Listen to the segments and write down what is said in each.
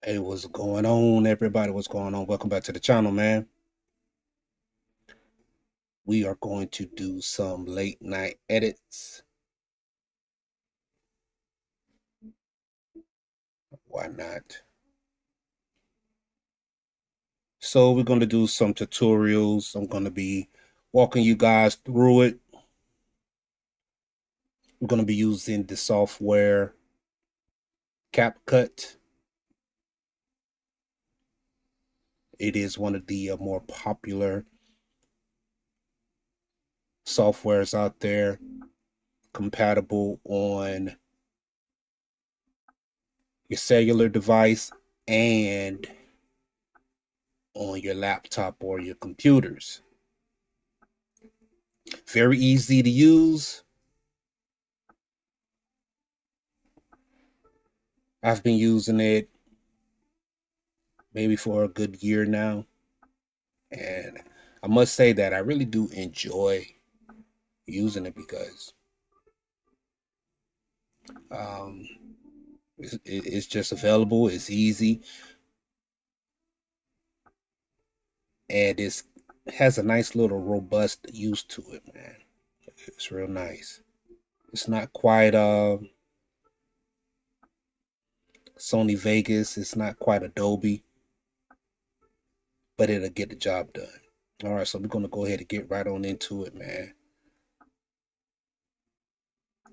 Hey, what's going on, everybody? What's going on? Welcome back to the channel, man. We are going to do some late night edits. Why not? So we're going to do some tutorials. I'm going to be walking you guys through it. We're going to be using the software CapCut. It is one of the more popular softwares out there, compatible on your cellular device and on your laptop or your computers. Very easy to use. I've been using it maybe for a good year now. And I must say that I really do enjoy using it because um, it's just available, it's easy, and it has a nice little robust use to it, man. It's real nice. It's not quite Sony Vegas, it's not quite Adobe, but it'll get the job done. All right, so we're going to go ahead and get right on into it, man.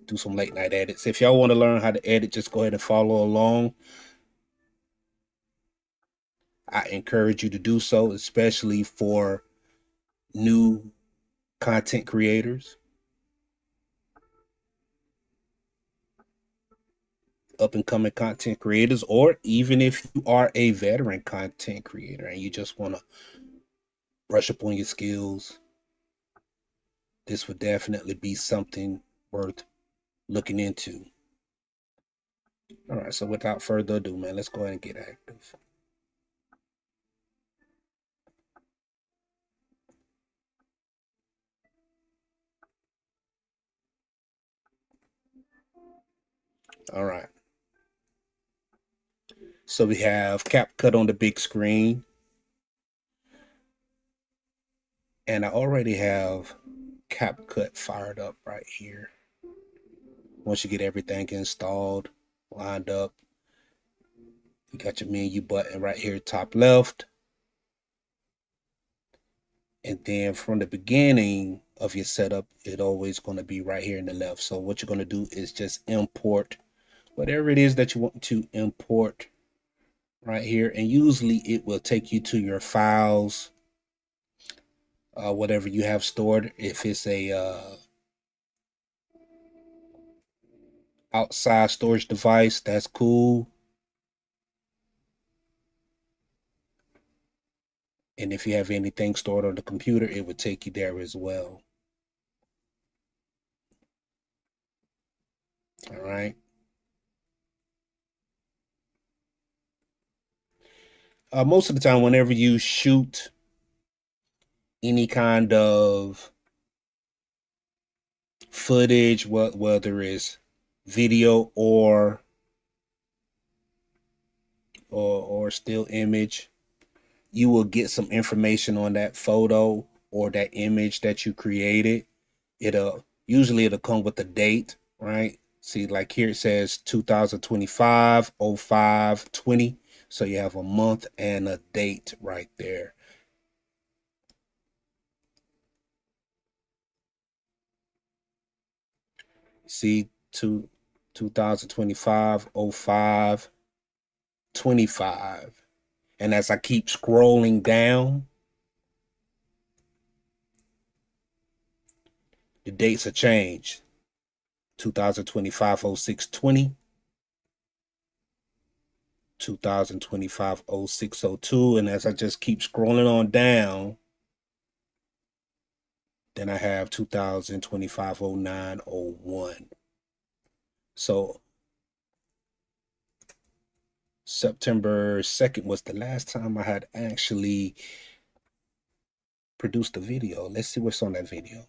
Do some late night edits. If y'all want to learn how to edit, just go ahead and follow along. I encourage you to do so, especially for new content creators, up and coming content creators, or even if you are a veteran content creator and you just want to brush up on your skills, this would definitely be something worth looking into. All right, so without further ado, man, let's go ahead and get active. All right. So we have CapCut on the big screen. And I already have CapCut fired up right here. Once you get everything installed, lined up, you got your menu button right here, top left. And then from the beginning of your setup, it's always going to be right here in the left. So what you're going to do is just import whatever it is that you want to import right here. And usually it will take you to your files, whatever you have stored. If it's a outside storage device, that's cool. And if you have anything stored on the computer, it would take you there as well. All right. Most of the time, whenever you shoot any kind of footage, whether it's video or still image, you will get some information on that photo or that image that you created. It'll come with a date, right? See, like here it says 2025 05 20. So you have a month and a date right there. See, 2025 05 25. And as I keep scrolling down, the dates are changed. 2025 06 20, 2025 06 02. And as I just keep scrolling on down, then I have 2025 09 01. So September 2nd was the last time I had actually produced a video. Let's see what's on that video.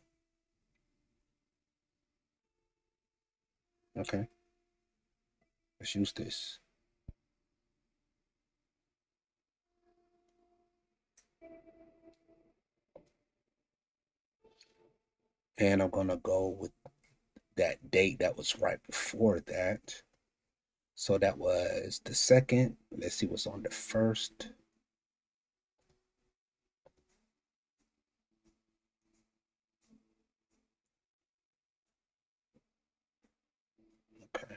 Okay. Let's use this. And I'm gonna go with that date that was right before that. So that was the second. Let's see what's on the first. Okay.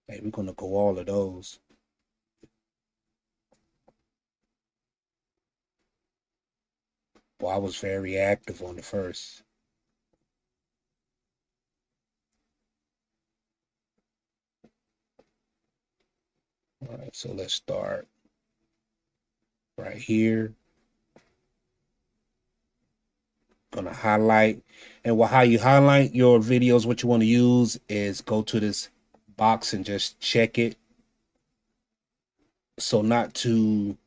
Hey, we're gonna go all of those. Well, I was very active on the first. All right, so let's start right here. Gonna highlight, and how you highlight your videos, what you want to use is go to this box and just check it. So not to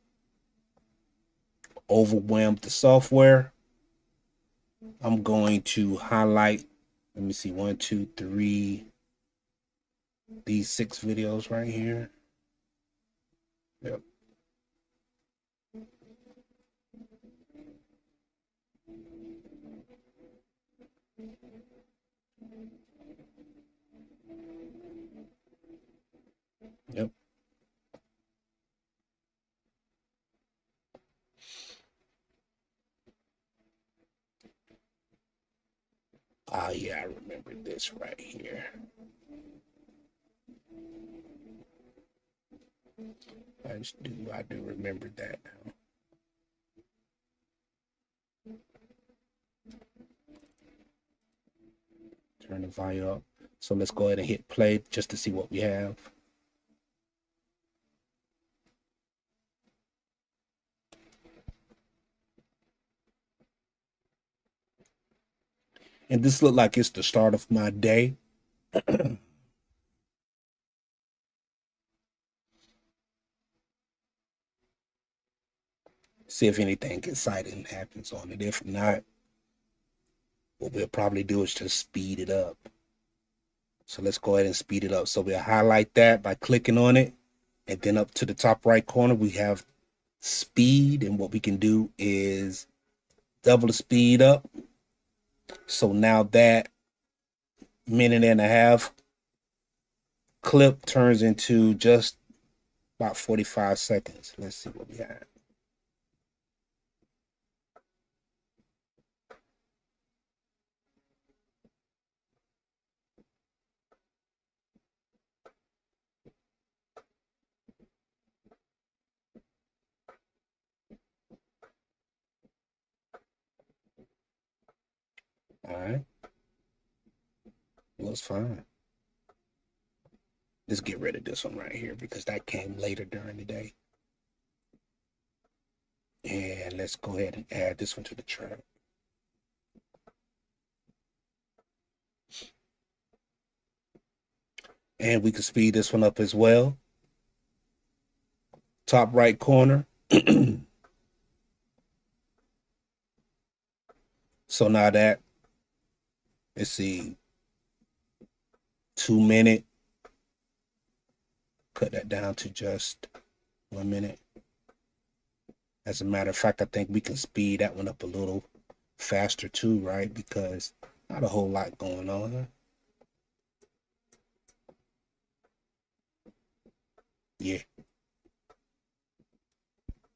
overwhelm the software, I'm going to highlight, let me see, 1, 2, 3, these 6 videos right here. Yep. Yep. Ah, yeah, I remember this right here. I do remember that now. Turn the volume up. So let's go ahead and hit play just to see what we have. And this looked like it's the start of my day. See if anything exciting happens on it. If not, what we'll probably do is just speed it up. So let's go ahead and speed it up. So we'll highlight that by clicking on it. And then up to the top right corner, we have speed. And what we can do is double the speed up. So now that minute and a half clip turns into just about 45 seconds. Let's see what we have. All right. Looks fine. Let's get rid of this one right here because that came later during the day. And let's go ahead and add this one to the track. And we can speed this one up as well. Top right corner. So now that, let's see, 2 minute. Cut that down to just 1 minute. As a matter of fact, I think we can speed that one up a little faster too, right? Because not a whole lot going on. Yeah.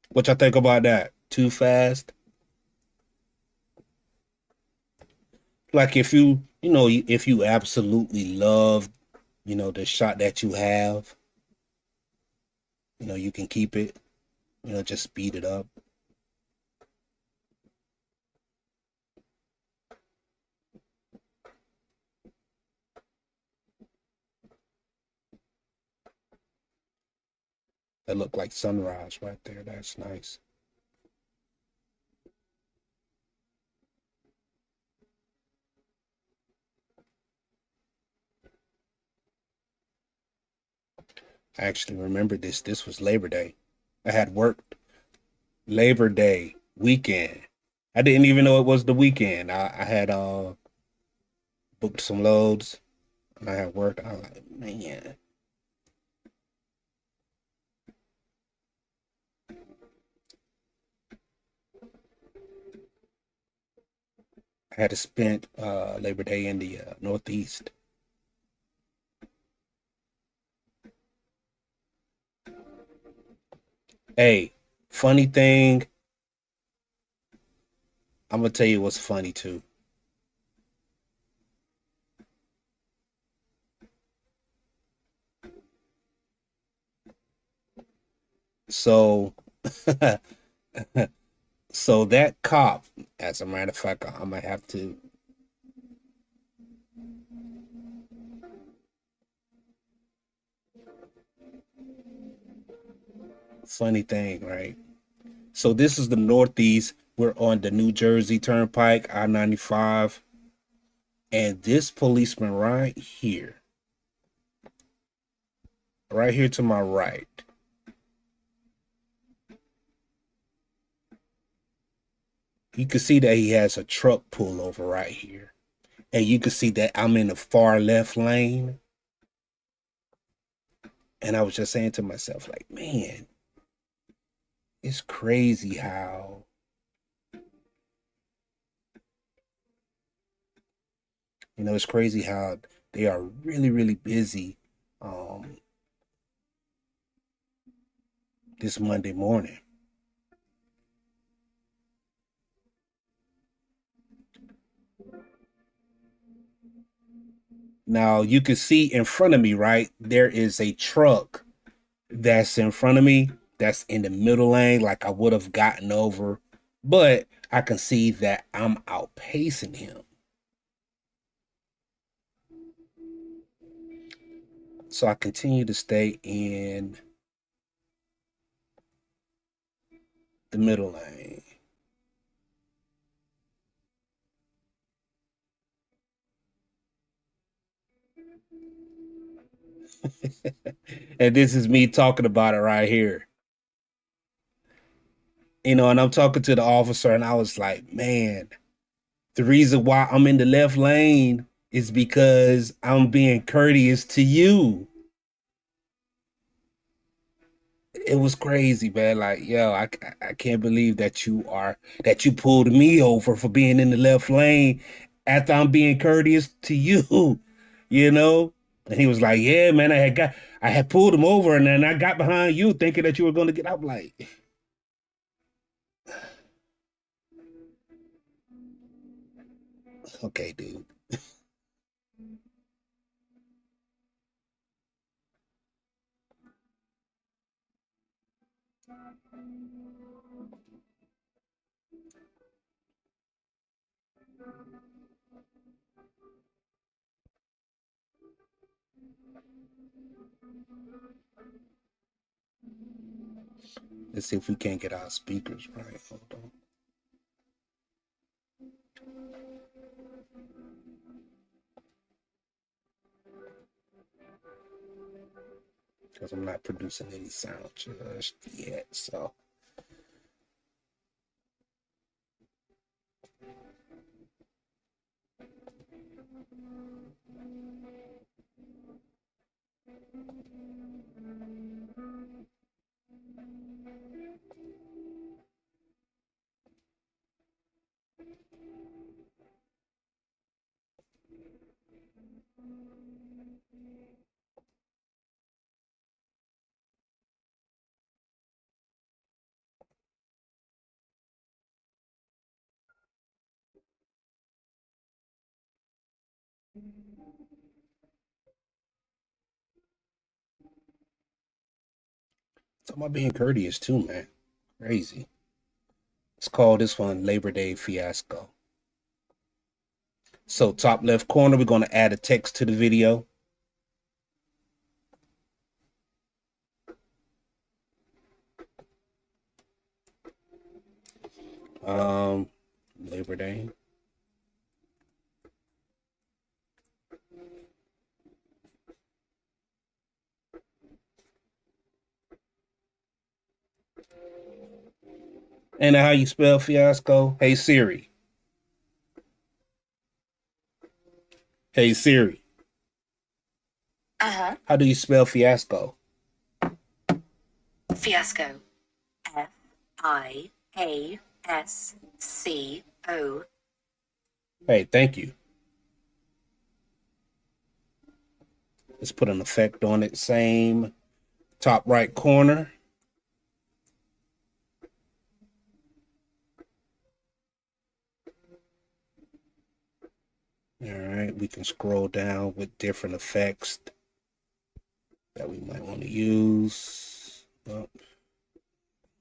What y'all think about that? Too fast? Like if if you absolutely love, the shot that you have, you can keep it, just speed it up. That looked like sunrise right there. That's nice. I actually remember this. This was Labor Day. I had worked Labor Day weekend. I didn't even know it was the weekend. I had booked some loads and I had worked. I was like, man. I had to spend Labor Day in the Northeast. Hey, funny thing, I'm gonna tell you what's funny too. So, so that cop, as a matter of fact, I'm gonna have to. Funny thing, right? So this is the Northeast. We're on the New Jersey Turnpike, I-95, and this policeman right here to my right, you can see that he has a truck pull over right here. And you can see that I'm in the far left lane. And I was just saying to myself, like, man, it's crazy how it's crazy how they are really, really busy um this Monday morning. Now you can see in front of me, right? There is a truck that's in front of me that's in the middle lane, like I would have gotten over, but I can see that I'm outpacing him. So I continue to stay in the middle lane. And this is me talking about it right here. And I'm talking to the officer, and I was like, man, the reason why I'm in the left lane is because I'm being courteous to you. It was crazy, man. Like, yo, I can't believe that you pulled me over for being in the left lane after I'm being courteous to you, you know? And he was like, yeah, man, I had pulled him over, and then I got behind you thinking that you were gonna get out. Like, okay, dude. Let's see if we can't get our speakers right. Hold on. Because I'm not producing any sound just yet. So talking about being courteous too, man. Crazy. Let's call this one Labor Day Fiasco. So top left corner, we're gonna add a text to the video. Um, Labor Day. And how you spell fiasco? Hey Siri. Hey Siri. Uh-huh. How do you spell fiasco? Fiasco. Fiasco. Hey, thank you. Let's put an effect on it. Same top right corner. All right, we can scroll down with different effects that we might want to use. Up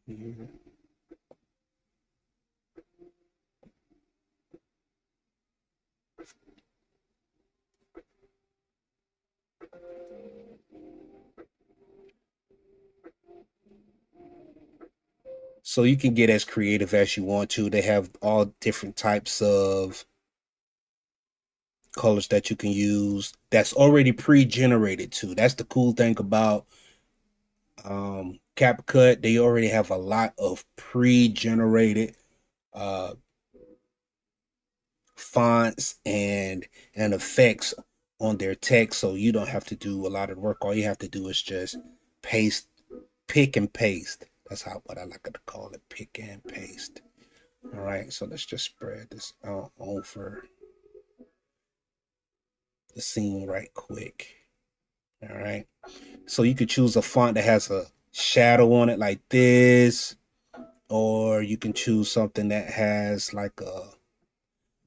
here. So you can get as creative as you want to. They have all different types of colors that you can use that's already pre-generated too. That's the cool thing about CapCut. They already have a lot of pre-generated uh, fonts and effects on their text, so you don't have to do a lot of work. All you have to do is just paste, pick and paste. That's how what I like to call it, pick and paste. All right, so let's just spread this out over the scene right quick. All right, so you could choose a font that has a shadow on it like this, or you can choose something that has like a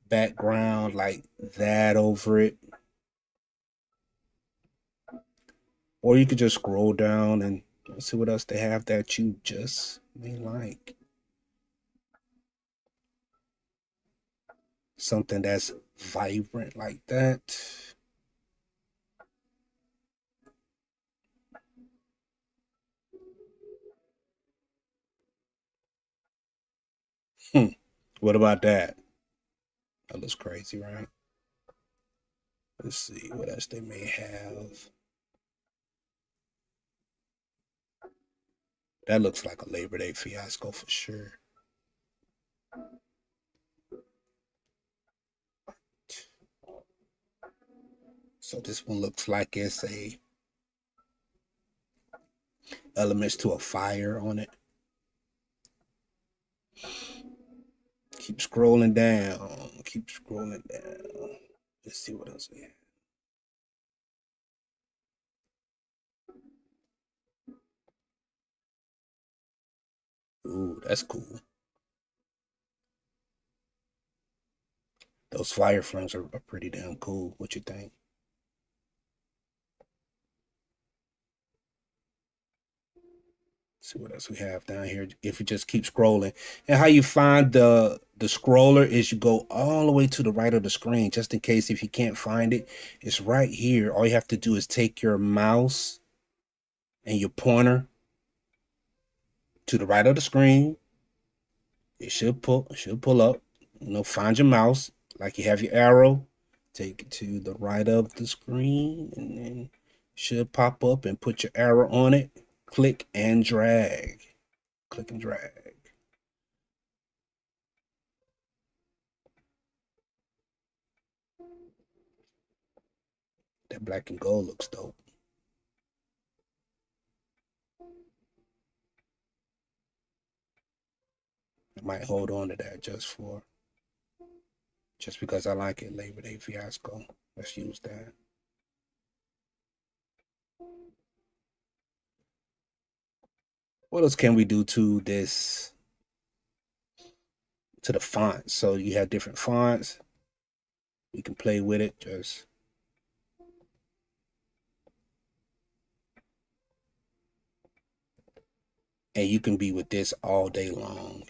background like that over it, or you could just scroll down and see what else they have that you just may like. Something that's vibrant like that. Hmm. What about that? That looks crazy, right? Let's see what else they may have. That looks like a Labor Day fiasco for sure. So this one looks like it's a elements to a fire on it. Keep scrolling down. Keep scrolling down. Let's see what else we have. Ooh, that's cool. Those fire flames are pretty damn cool. What you think? See what else we have down here. If you just keep scrolling, and how you find the scroller is you go all the way to the right of the screen, just in case if you can't find it, it's right here. All you have to do is take your mouse and your pointer to the right of the screen. It should pull up. Find your mouse like you have your arrow. Take it to the right of the screen, and then it should pop up and put your arrow on it. Click and drag. Click and drag. That black and gold looks dope. I might hold on to that just because I like it. Labor Day fiasco. Let's use that. What else can we do to this to the fonts? So you have different fonts. We can play with it. Just and you can be with this all day long.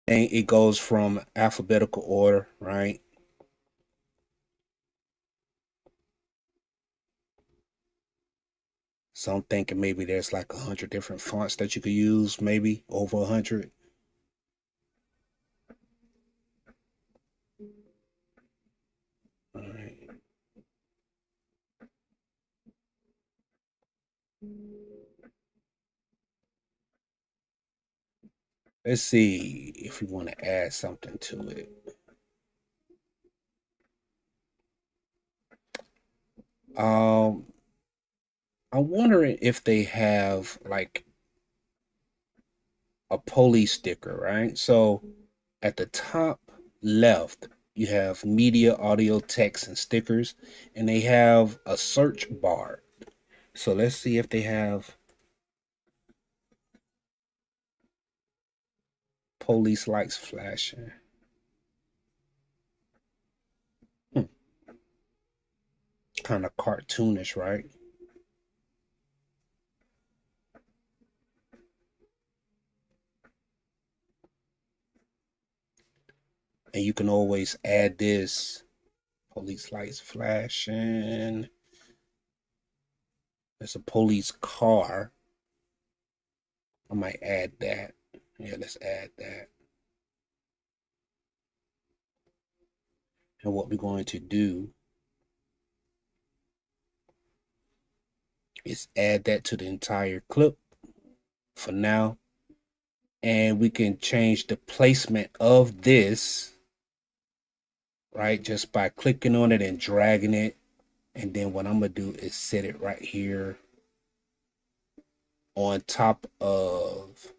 And it goes from alphabetical order, right? So I'm thinking maybe there's like 100 different fonts that you could use, maybe over 100. All right. Let's see if we want to add something to it. Um, I'm wondering if they have like a police sticker, right? So at the top left, you have media, audio, text, and stickers, and they have a search bar. So let's see if they have police lights flashing. Hmm, kind of cartoonish, right? And you can always add this police lights flashing. There's a police car. I might add that. Yeah, let's add that. And what we're going to do is add that to the entire clip for now. And we can change the placement of this, right? Just by clicking on it and dragging it. And then what I'm going to do is set it right here on top of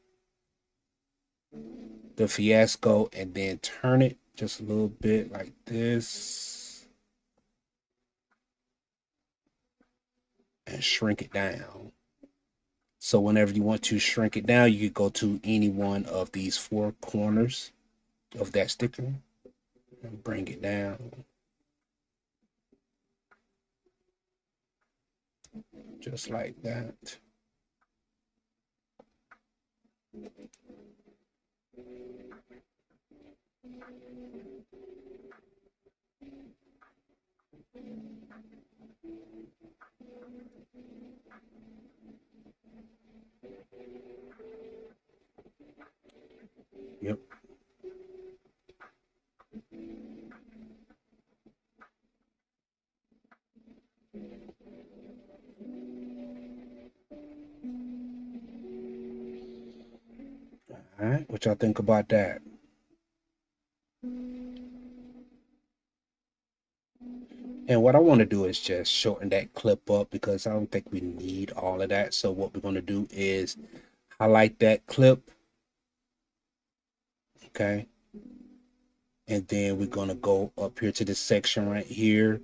the fiasco and then turn it just a little bit like this and shrink it down. So whenever you want to shrink it down, you could go to any one of these four corners of that sticker and bring it down just like that. Yep. All right. What y'all think about that? And what I want to do is just shorten that clip up because I don't think we need all of that. So what we're going to do is highlight that clip. Okay. And then we're going to go up here to this section right here.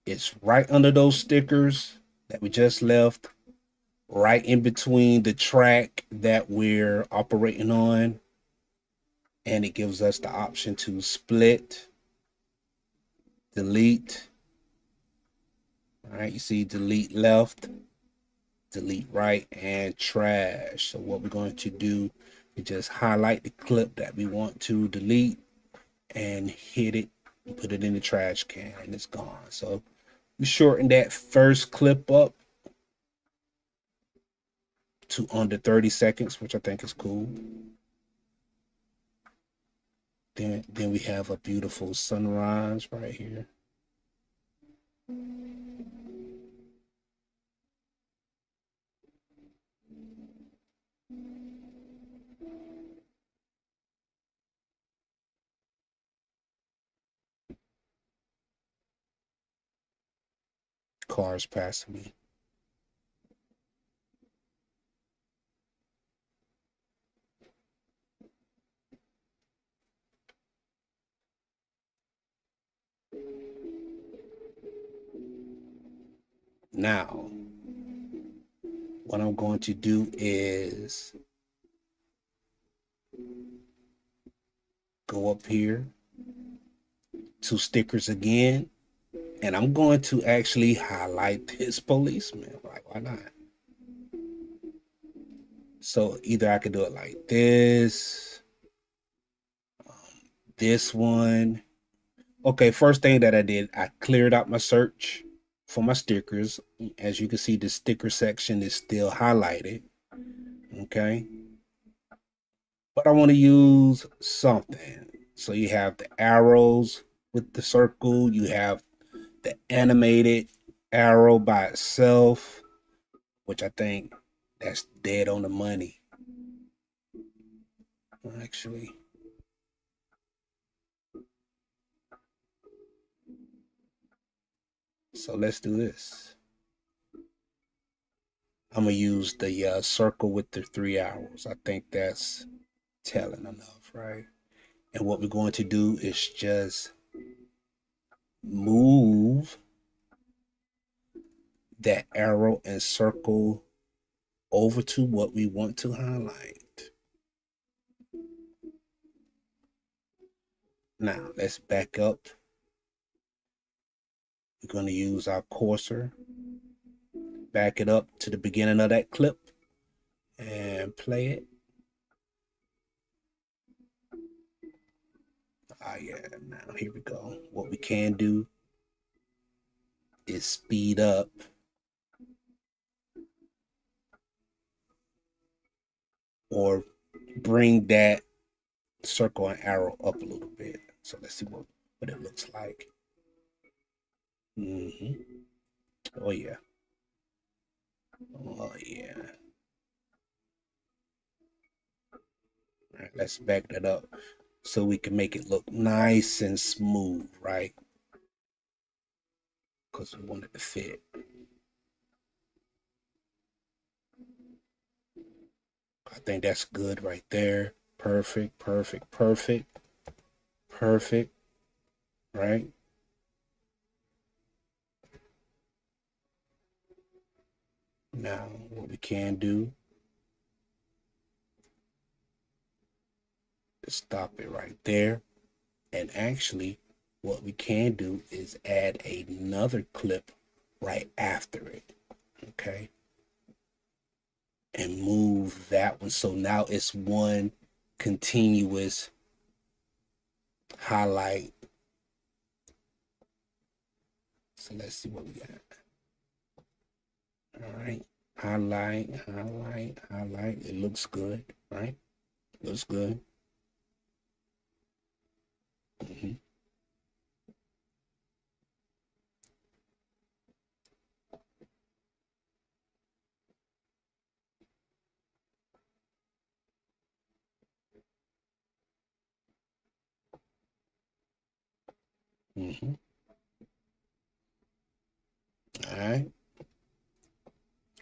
It's right under those stickers that we just left, right in between the track that we're operating on. And it gives us the option to split, delete. All right, you see delete left, delete right, and trash. So what we're going to do is just highlight the clip that we want to delete and hit it, put it in the trash can, and it's gone. So we shorten that first clip up to under 30 seconds, which I think is cool. Then we have a beautiful sunrise right here. Cars passing me. Now, what I'm going to do is go up here to stickers again, and I'm going to actually highlight this policeman. Like, why not? So either I could do it like this one. Okay, first thing that I did, I cleared out my search for my stickers. As you can see, the sticker section is still highlighted. Okay. But I want to use something. So you have the arrows with the circle, you have the animated arrow by itself, which I think that's dead on the money. Actually, so let's do this. I'm gonna use the circle with the 3 arrows. I think that's telling enough, right? And what we're going to do is just move that arrow and circle over to what we want to highlight. Now let's back up. We're going to use our cursor, back it up to the beginning of that clip and play it. Yeah, now here we go. What we can do is speed up or bring that circle and arrow up a little bit. So let's see what it looks like. Oh yeah. Oh yeah. All right, let's back that up so we can make it look nice and smooth, right? Because we want it to fit. I think that's good right there. Perfect, perfect, perfect, perfect, right? Now, what we can do is stop it right there. And actually, what we can do is add another clip right after it, okay? And move that one. So now it's one continuous highlight. So let's see what we got. All right. Highlight, highlight, highlight. It looks good, right? Looks good. Mm-hmm. Mm-hmm. All right.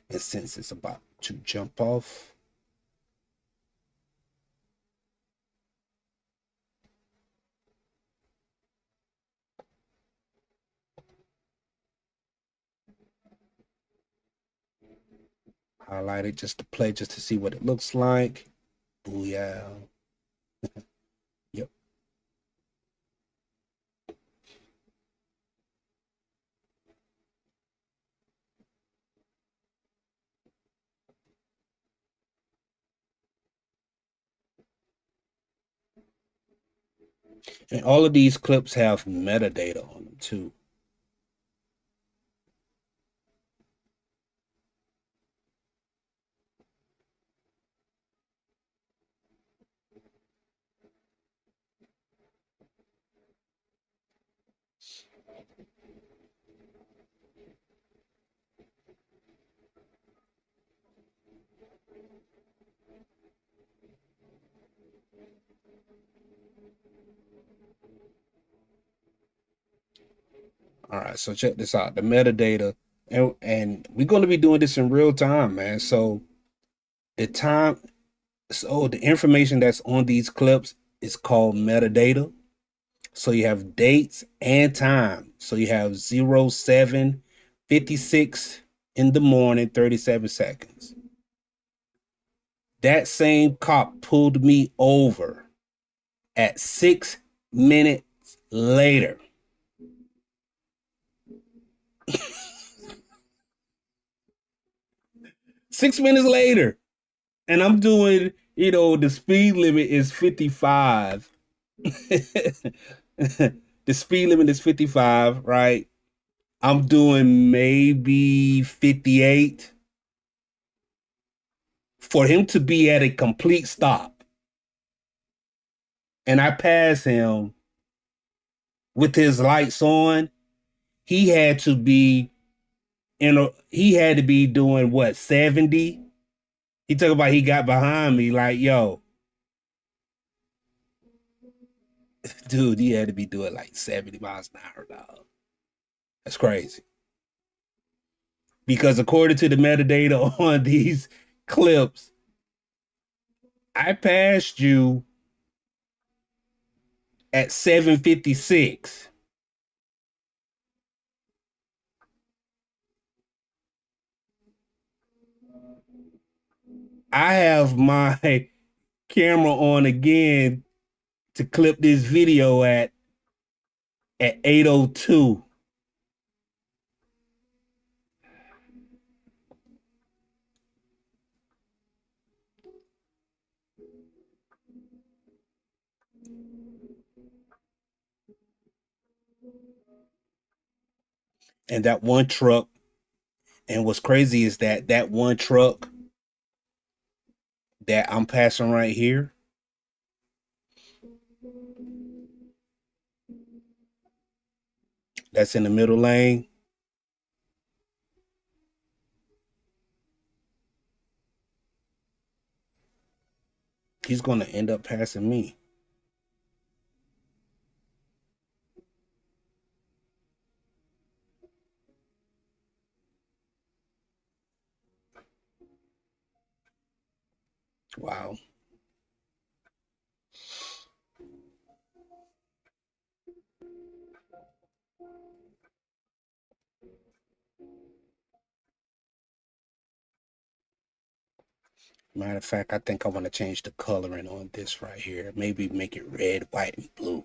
And since it's about to jump off, highlight it just to play, just to see what it looks like. Booyah. Yep. And all of these clips have metadata on them too. All right, so check this out. The metadata, and we're going to be doing this in real time, man. So the time, so the information that's on these clips is called metadata. So you have dates and time. So you have 07:56 in the morning, 37 seconds. That same cop pulled me over at 6 minutes later. 6 minutes later. And I'm doing, the speed limit is 55. The speed limit is 55, right? I'm doing maybe 58 for him to be at a complete stop. And I pass him with his lights on. He had to be he had to be doing what, 70? He talking about he got behind me like, yo, Dude, you had to be doing like 70 miles an hour, dog. That's crazy. Because according to the metadata on these clips, I passed you at 7:56. I have my camera on again to clip this video at 8:02. And that one truck, and what's crazy is that that one truck that I'm passing right here, that's in the middle lane, he's going to end up passing me. Wow. Matter of fact, I think I want to change the coloring on this right here. Maybe make it red, white, and blue.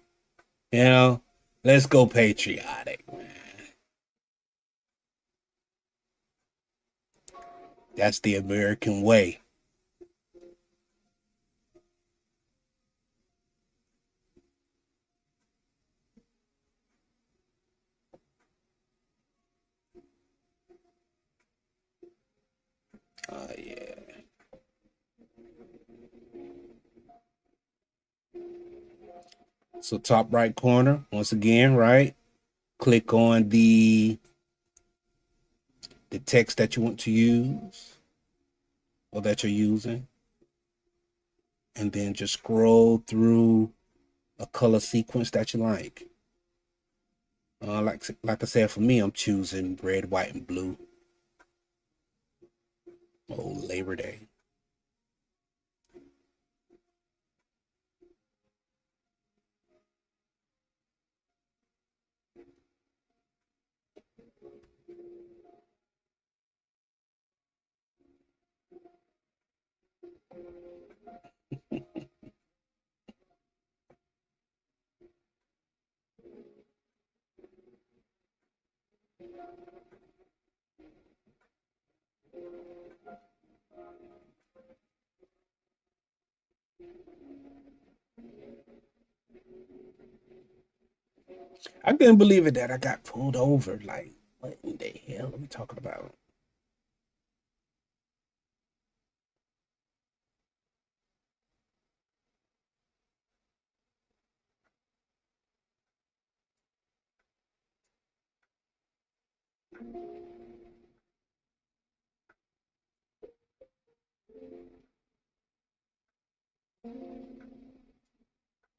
You know, let's go patriotic, man. That's the American way. Yeah. So top right corner, once again, right? Click on the text that you want to use or that you're using, and then just scroll through a color sequence that you like. Like I said, for me, I'm choosing red, white, and blue. Oh, Labor Day. I couldn't believe it that I got pulled over. Like, what in the hell are we talking about?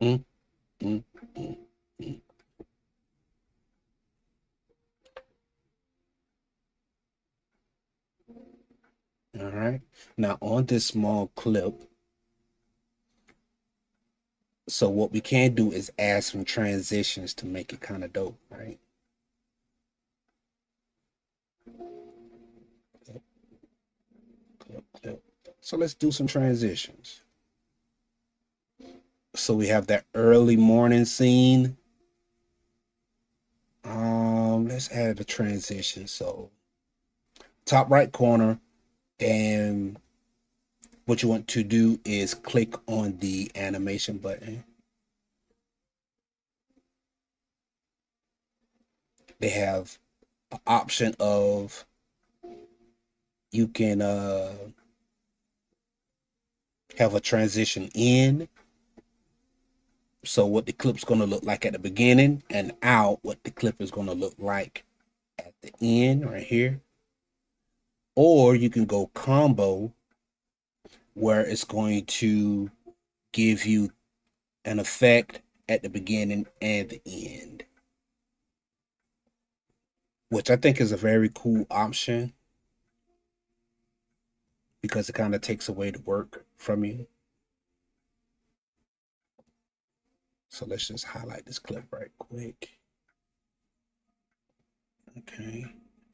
Mm, mm, mm, mm. All right. Now, on this small clip, so what we can do is add some transitions to make it kind of dope, right? Clip, clip, clip. So let's do some transitions. So we have that early morning scene. Let's add a transition. So top right corner, and what you want to do is click on the animation button. They have an option of you can have a transition in. So what the clip's going to look like at the beginning, and out what the clip is going to look like at the end right here. Or you can go combo, where it's going to give you an effect at the beginning and the end, which I think is a very cool option because it kind of takes away the work from you. So let's just highlight this clip right quick. Okay,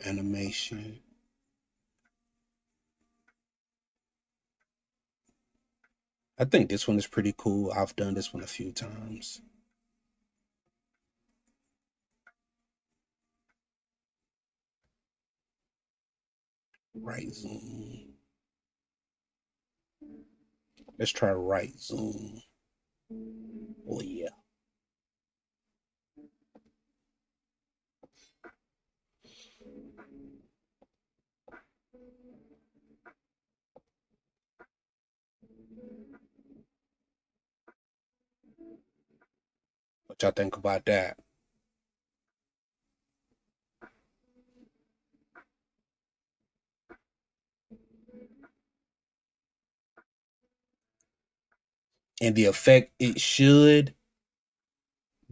animation. I think this one is pretty cool. I've done this one a few times. Right zoom. Let's try right zoom. Oh yeah. What y'all think about that? And the effect, it should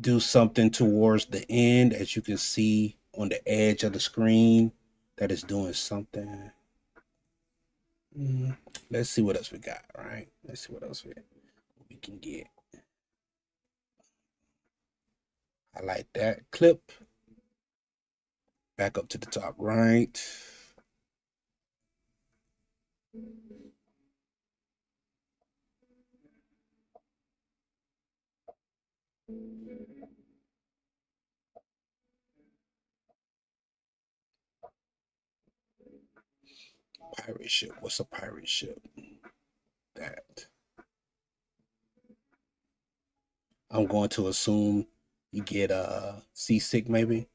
do something towards the end, as you can see on the edge of the screen, that is doing something. Let's see what else we got, right? Let's see what else we can get. I like that clip. Back up to the top right. Pirate ship. What's a pirate ship? That. I'm going to assume you get seasick maybe.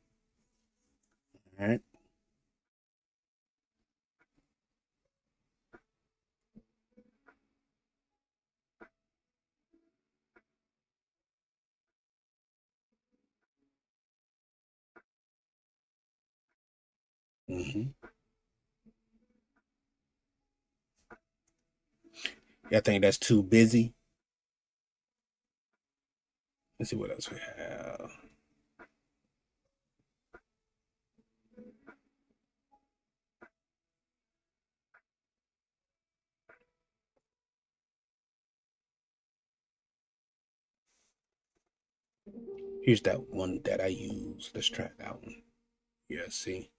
All right. Mm-hmm. Yeah, I think that's too busy. Let's see what else we have. Here's that one that I use. Let's try that one. Yeah, see.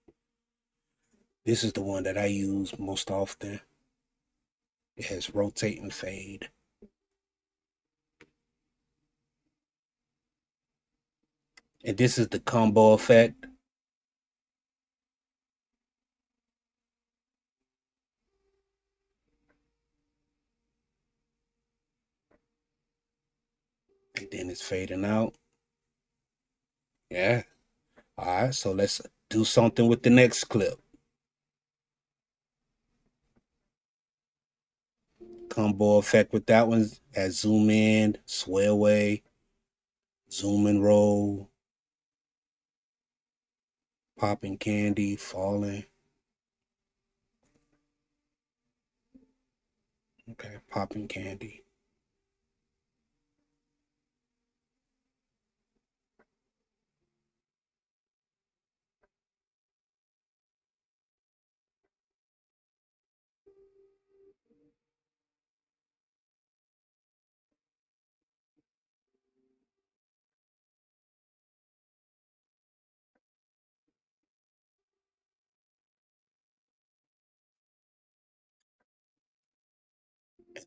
This is the one that I use most often. It has rotate and fade. And this is the combo effect. And then it's fading out. Yeah. All right, so let's do something with the next clip. Combo effect with that one as zoom in, sway away, zoom and roll, popping candy, falling. Okay, popping candy.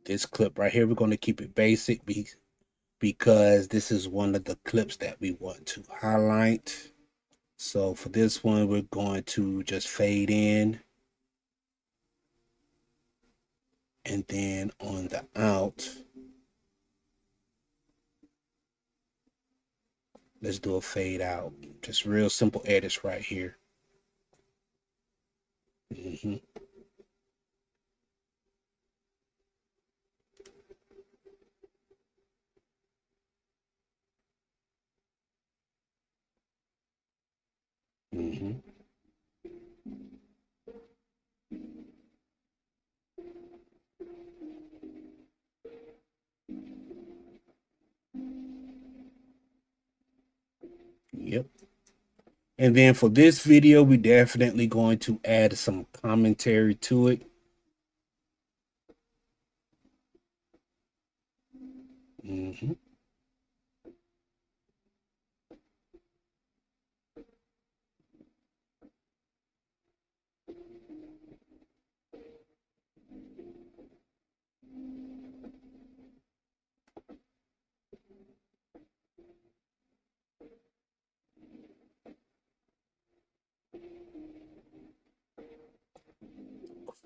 This clip right here, we're going to keep it basic because this is one of the clips that we want to highlight. So for this one, we're going to just fade in. And then on the out, let's do a fade out. Just real simple edits right here. Mm-hmm. Mm-hmm. Yep. And then for this video, we definitely going to add some commentary to it. Mm-hmm.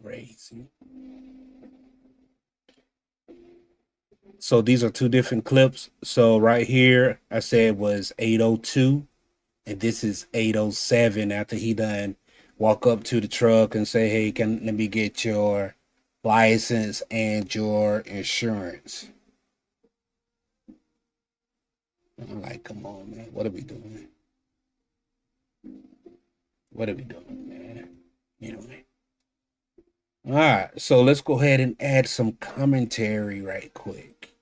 Crazy. So these are two different clips. So right here, I said was 8:02, and this is 8:07 after he done walk up to the truck and say, hey, let me get your license and your insurance. I'm like, come on, man. What are we doing? What are we doing, man? Anyway. All right, so let's go ahead and add some commentary right quick.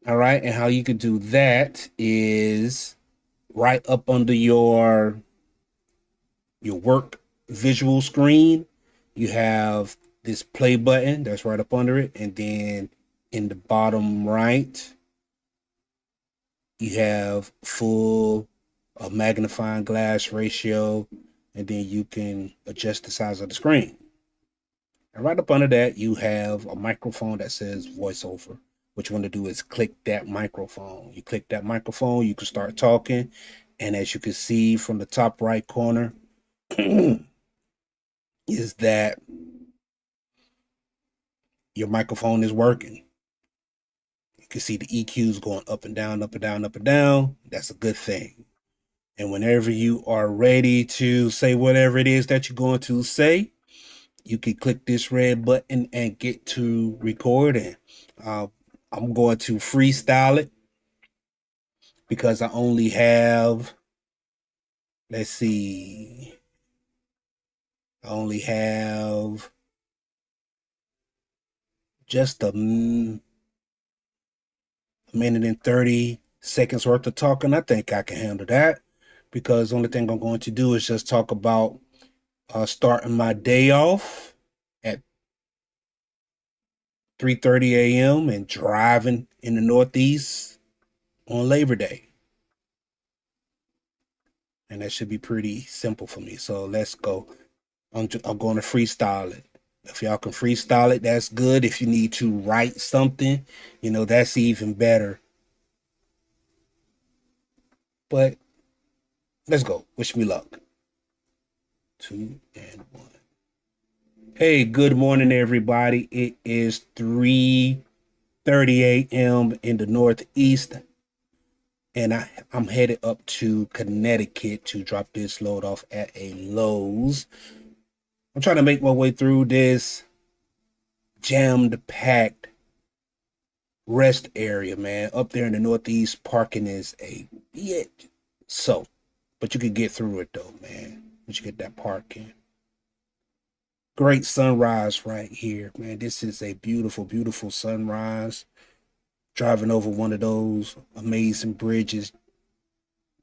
All right, and how you could do that is right up under your work visual screen, you have this play button that's right up under it, and then in the bottom right, you have full magnifying glass ratio, and then you can adjust the size of the screen. And right up under that, you have a microphone that says voiceover. What you want to do is click that microphone. You click that microphone, you can start talking. And as you can see from the top right corner, is that your microphone is working. You can see the EQs going up and down, up and down, up and down. That's a good thing. And whenever you are ready to say whatever it is that you're going to say, you can click this red button and get to recording. I'm going to freestyle it because I only have, let's see, I only have just a minute and 30 seconds worth of talking. I think I can handle that because the only thing I'm going to do is just talk about starting my day off at 3:30 a.m. and driving in the Northeast on Labor Day. And that should be pretty simple for me. So let's go. I'm going to freestyle it. If y'all can freestyle it, that's good. If you need to write something, that's even better. But let's go. Wish me luck. 2 and 1. Hey, good morning, everybody. It is 3:30 a.m. in the Northeast, and I'm headed up to Connecticut to drop this load off at a Lowe's. I'm trying to make my way through this jammed packed rest area, man. Up there in the Northeast, parking is a bitch. So, but you can get through it though, man. Once you get that parking. Great sunrise right here, man. This is a beautiful, beautiful sunrise. Driving over one of those amazing bridges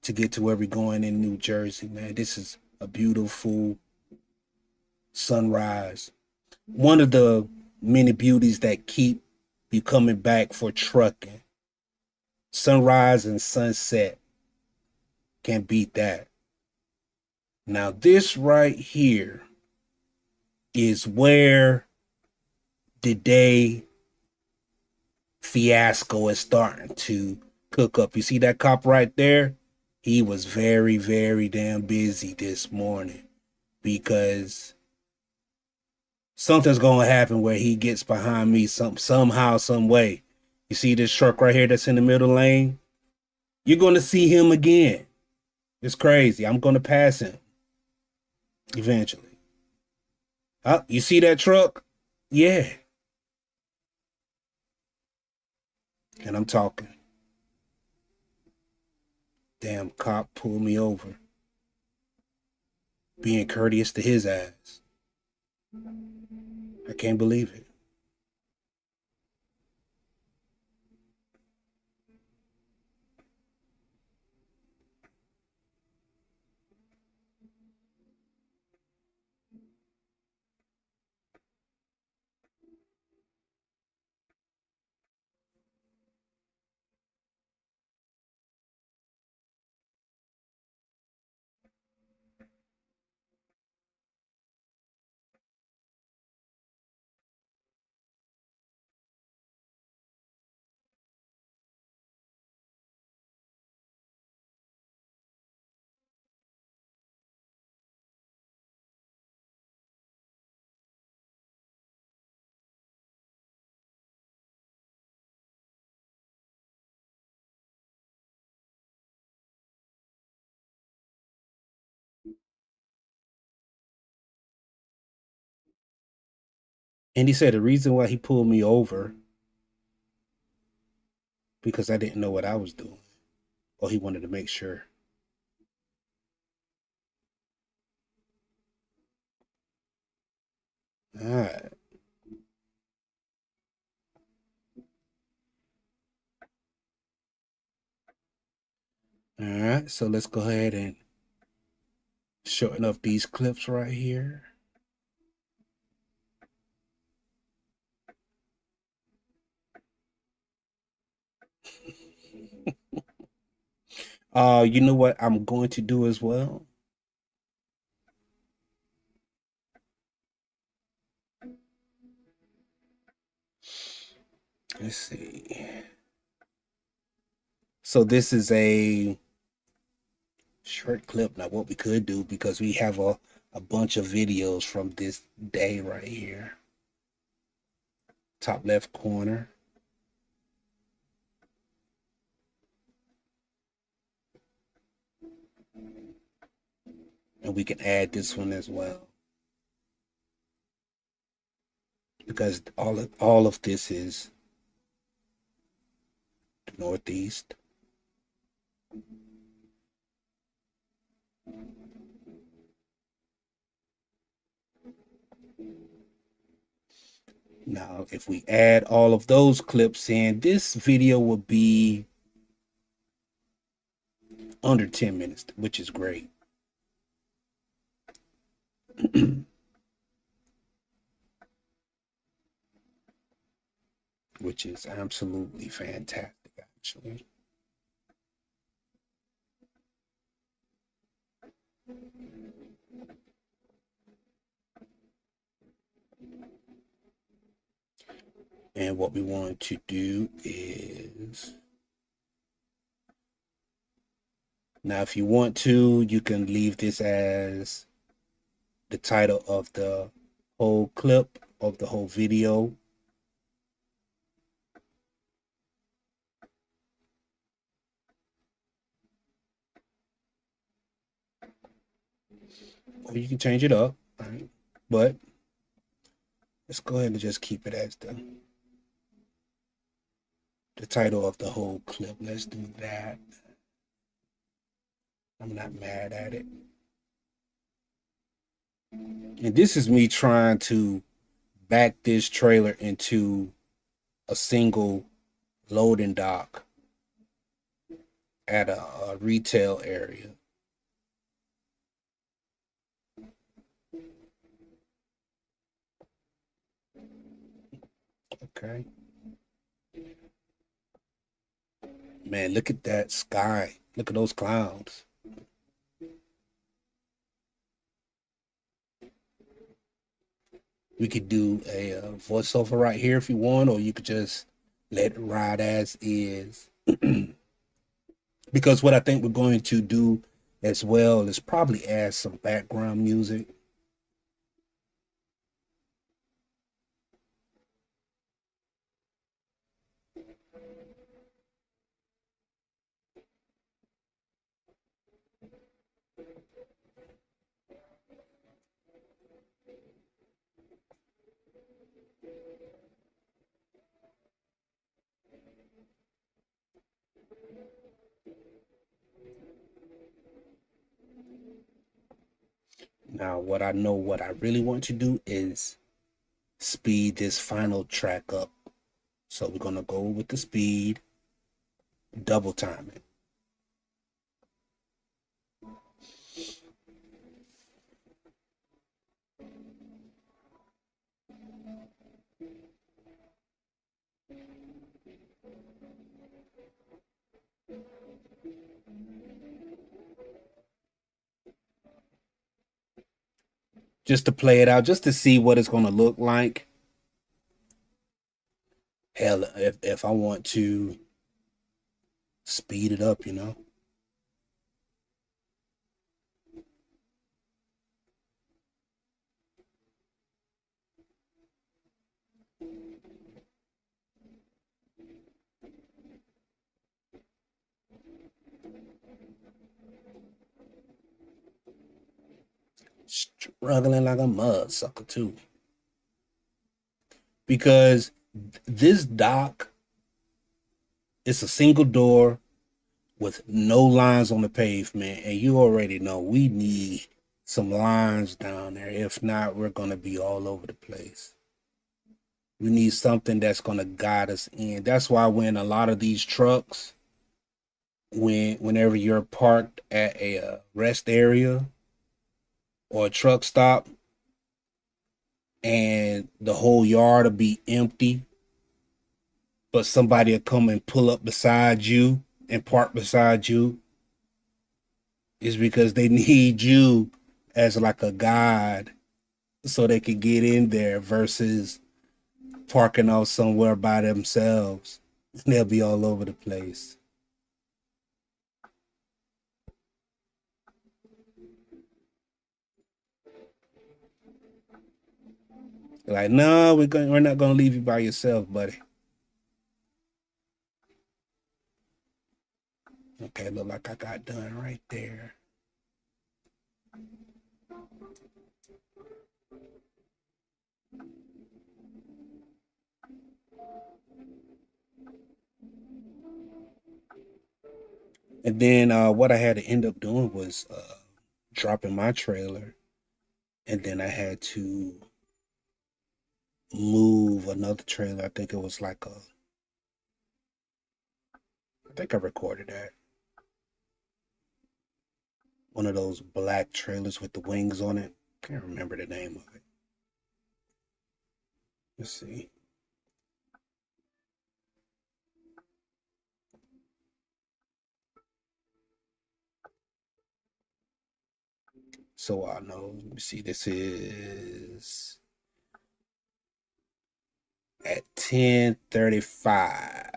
to get to where we're going in New Jersey, man. This is a beautiful sunrise. One of the many beauties that keep you coming back for trucking. Sunrise and sunset. Can't beat that. Now, this right here is where the day fiasco is starting to cook up. You see that cop right there? He was very, very damn busy this morning because something's going to happen where he gets behind me somehow, some way. You see this truck right here that's in the middle lane? You're going to see him again. It's crazy. I'm going to pass him eventually. You see that truck? Yeah. And I'm talking. Damn cop pulled me over. Being courteous to his ass. I can't believe it. And he said the reason why he pulled me over because I didn't know what I was doing, or he wanted to make sure. All right, all right. So let's go ahead and shorten up these clips right here. You know what I'm going to do as well? Let's see. So this is a short clip. Now, what we could do, because we have a bunch of videos from this day right here, top left corner, and we can add this one as well, because all of this is the Northeast. Now, if we add all of those clips in, this video will be under 10 minutes, which is great. Which is absolutely fantastic, actually. And what we want to do is, now if you want to, you can leave this as the title of the whole clip, of the whole video. Or you can change it up, right? But let's go ahead and just keep it as the title of the whole clip. Let's do that. I'm not mad at it. And this is me trying to back this trailer into a single loading dock at a retail area. Okay. Man, look at that sky. Look at those clouds. We could do a voiceover right here if you want, or you could just let it ride as is. Because what I think we're going to do as well is probably add some background music. Now, what I really want to do is speed this final track up. So we're gonna go with the speed, double time it. Just to play it out, just to see what it's gonna look like. Hell, if I want to speed it up, struggling like a mud sucker too. because this dock is a single door with no lines on the pavement, and you already know we need some lines down there. If not, we're gonna be all over the place. We need something that's gonna guide us in. That's why when a lot of these trucks, whenever you're parked at a rest area or a truck stop, and the whole yard will be empty, but somebody will come and pull up beside you and park beside you, is because they need you as like a guide so they can get in there versus parking off somewhere by themselves. They'll be all over the place. Like, no, we're not gonna leave you by yourself, buddy. Okay, look like I got done right there. And then what I had to end up doing was dropping my trailer, and then I had to move another trailer. I think it was like I think I recorded that. One of those black trailers with the wings on it. Can't remember the name of it. Let's see. So I know. Let me see. This is at 10:35.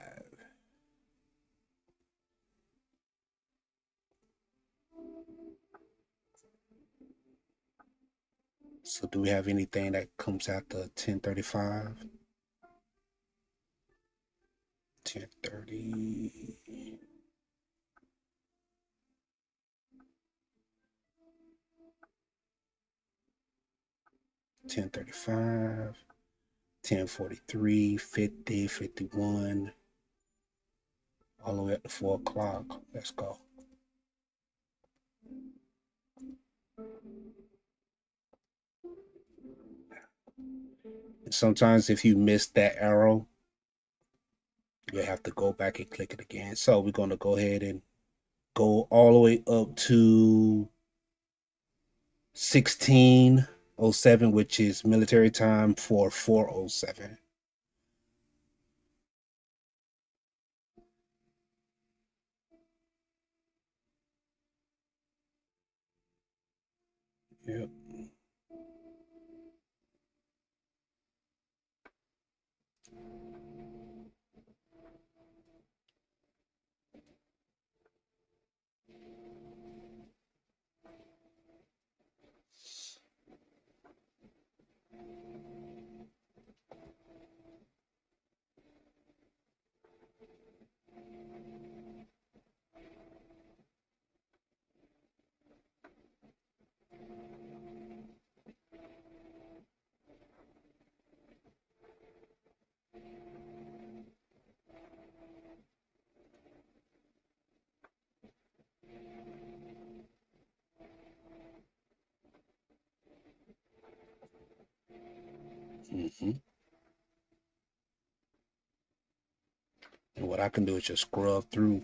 So do we have anything that comes after 10:35? 10:30. 10:35. 10:43. 50. 51. All the way up to 4 o'clock. Let's go. And sometimes if you miss that arrow, you have to go back and click it again. So we're going to go ahead and go all the way up to 16:07, which is military time for 4:07. Yep. Mm-hmm. And what I can do is just scrub through,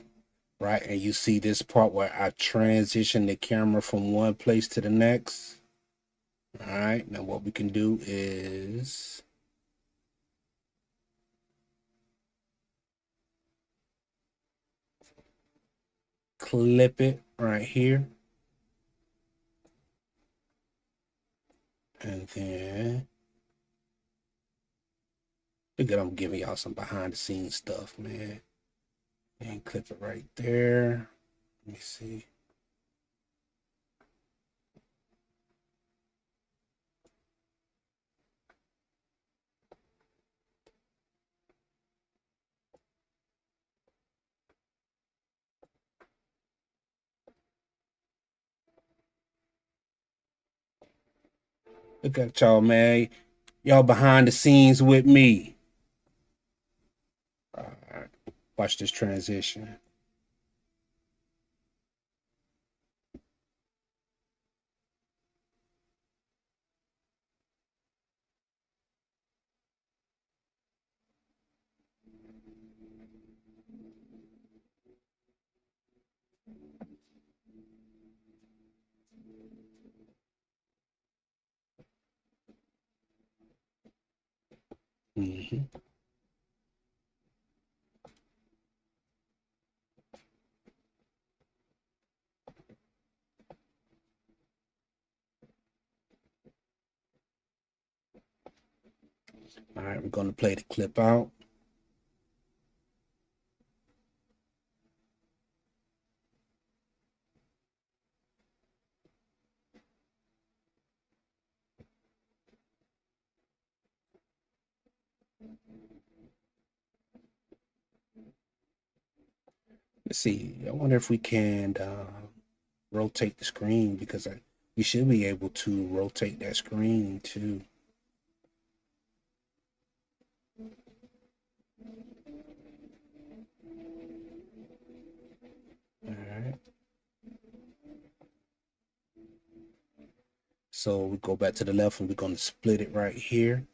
right? And you see this part where I transition the camera from one place to the next. All right. Now what we can do is clip it right here. And then look at, I'm giving y'all some behind the scenes stuff, man. And clip it right there. Let me see. Look at y'all, man. Y'all behind the scenes with me. All right. Watch this transition. Mm-hmm. All right, we're going to play the clip out. Let's see. I wonder if we can rotate the screen because we should be able to rotate that screen too. All right. So we go back to the left and we're going to split it right here.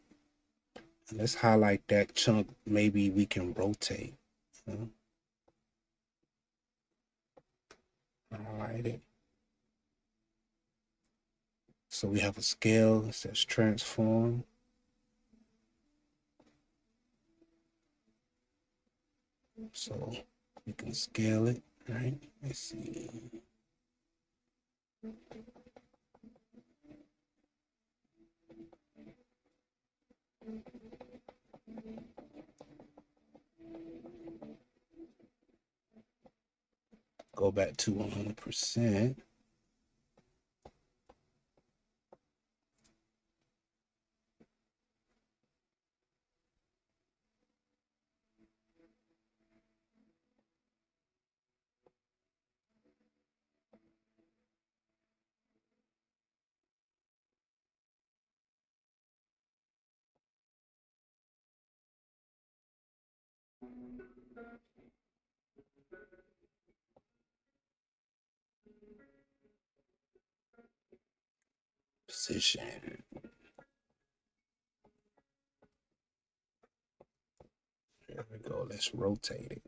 And let's highlight that chunk. Maybe we can rotate. Highlight it. So we have a scale that says transform. So we can scale it, right? Let's see. Go back to 100%. Position. There we go. Let's rotate it.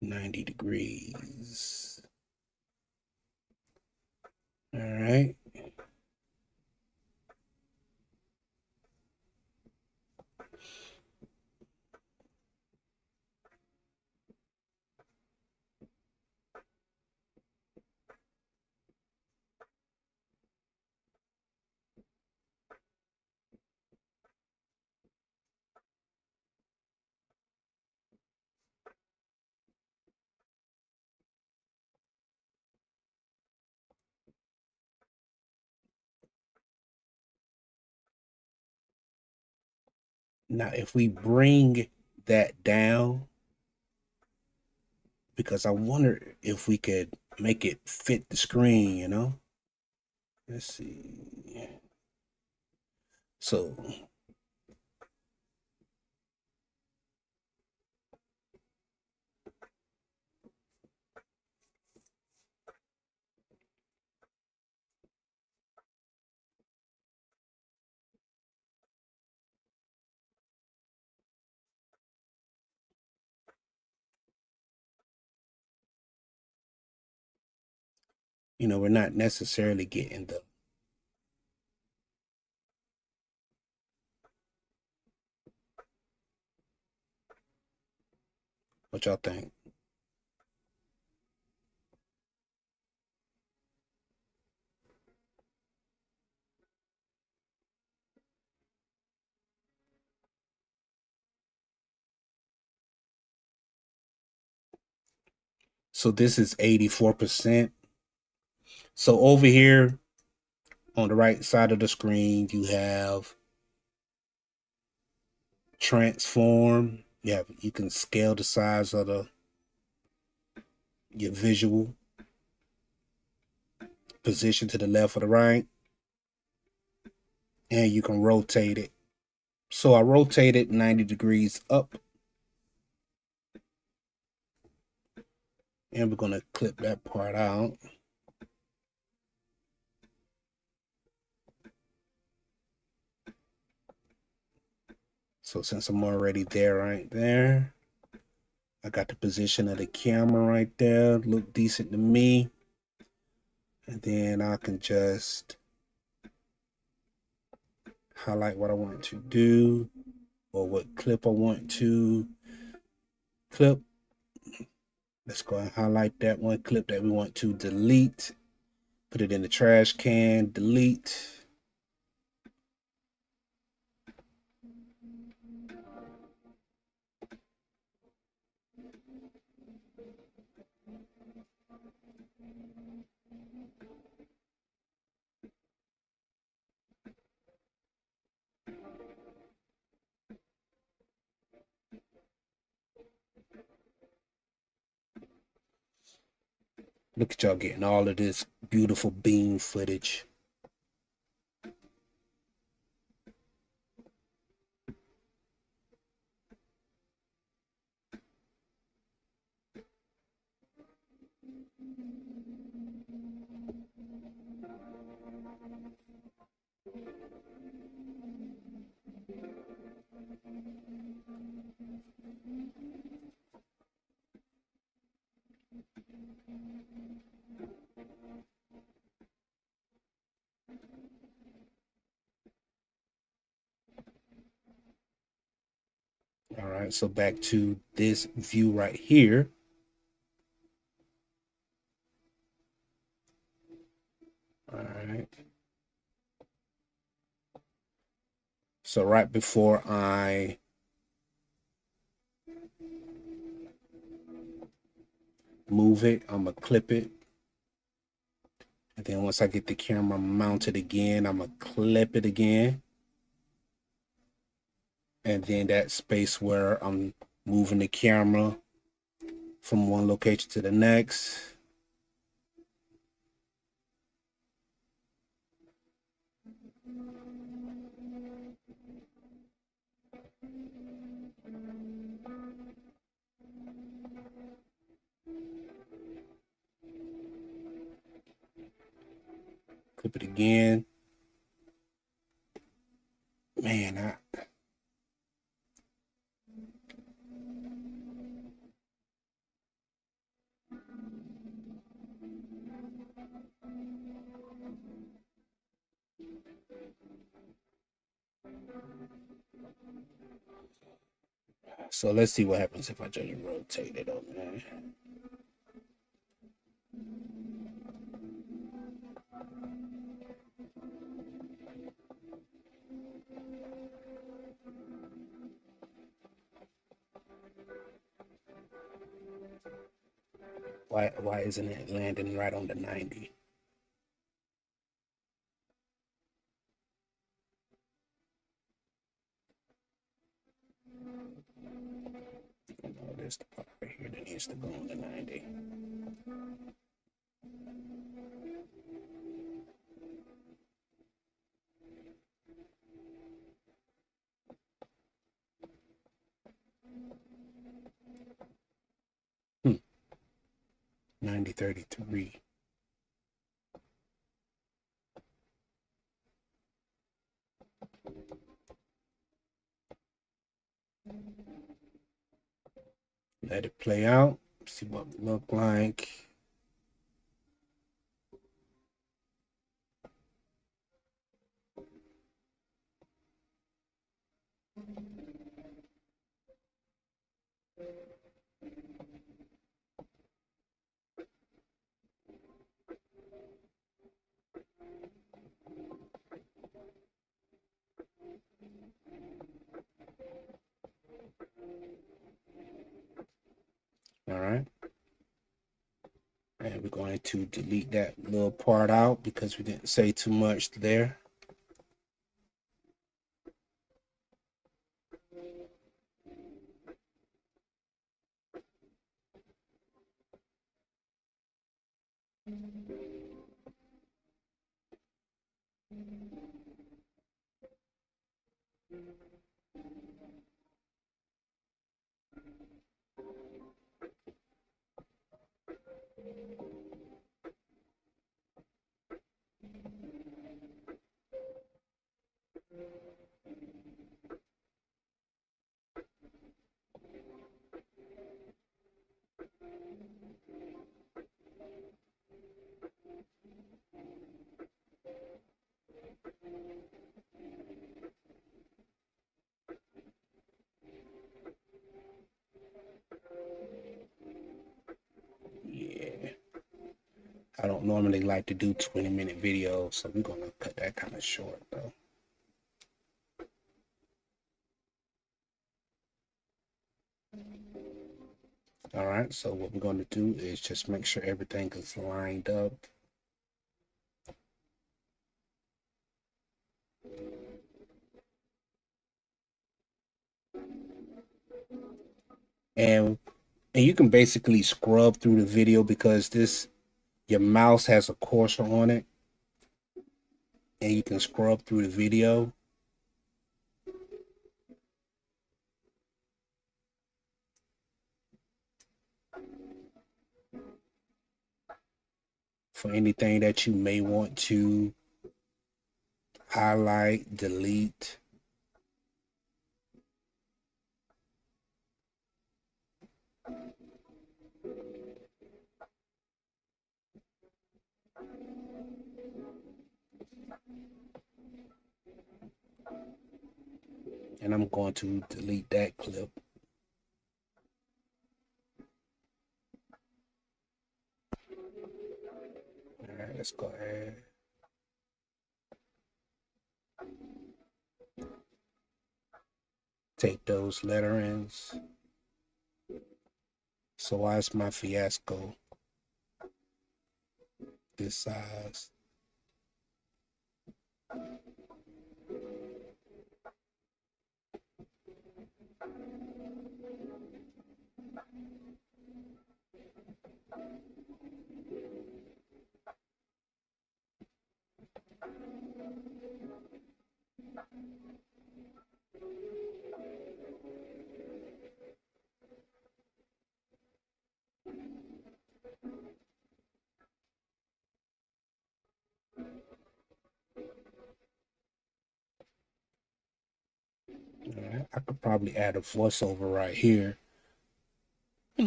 $90. All right. Now, if we bring that down, because I wonder if we could make it fit the screen, you know? Let's see. So, we're not necessarily getting the, what y'all think? So this is 84%. So over here on the right side of the screen, you have transform You can scale the size of your visual position to the left or the right, and you can rotate it. So I rotate it 90 degrees up, and we're going to clip that part out. So since I'm already there right there, I got the position of the camera right there, look decent to me. And then I can just highlight what I want to do or what clip I want to clip. Let's go and highlight that one clip that we want to delete. Put it in the trash can, delete. Look at y'all getting all of this beautiful beam footage. All right, so back to this view right here. All right. So right before I move it, I'm gonna clip it. And then once I get the camera mounted again, I'm gonna clip it again. And then that space where I'm moving the camera from one location to the next. Clip it again. Man, so let's see what happens if I just rotate it on there. Why isn't it landing right on the 90? Oh, there's the part right here that needs to go on the 90. 9033. Let it play out. See what it look like. All right. And we're going to delete that little part out because we didn't say too much there. I don't normally like to do 20-minute videos, so we're gonna cut that kind of short though. All right, so what we're gonna do is just make sure everything is lined up. And you can basically scrub through the video because your mouse has a cursor on it, and you can scrub through the video. For anything that you may want to highlight, delete. And I'm going to delete that clip. All right, let's go ahead. Take those letterings. So why is my fiasco this size? Right, I could probably add a voiceover right here,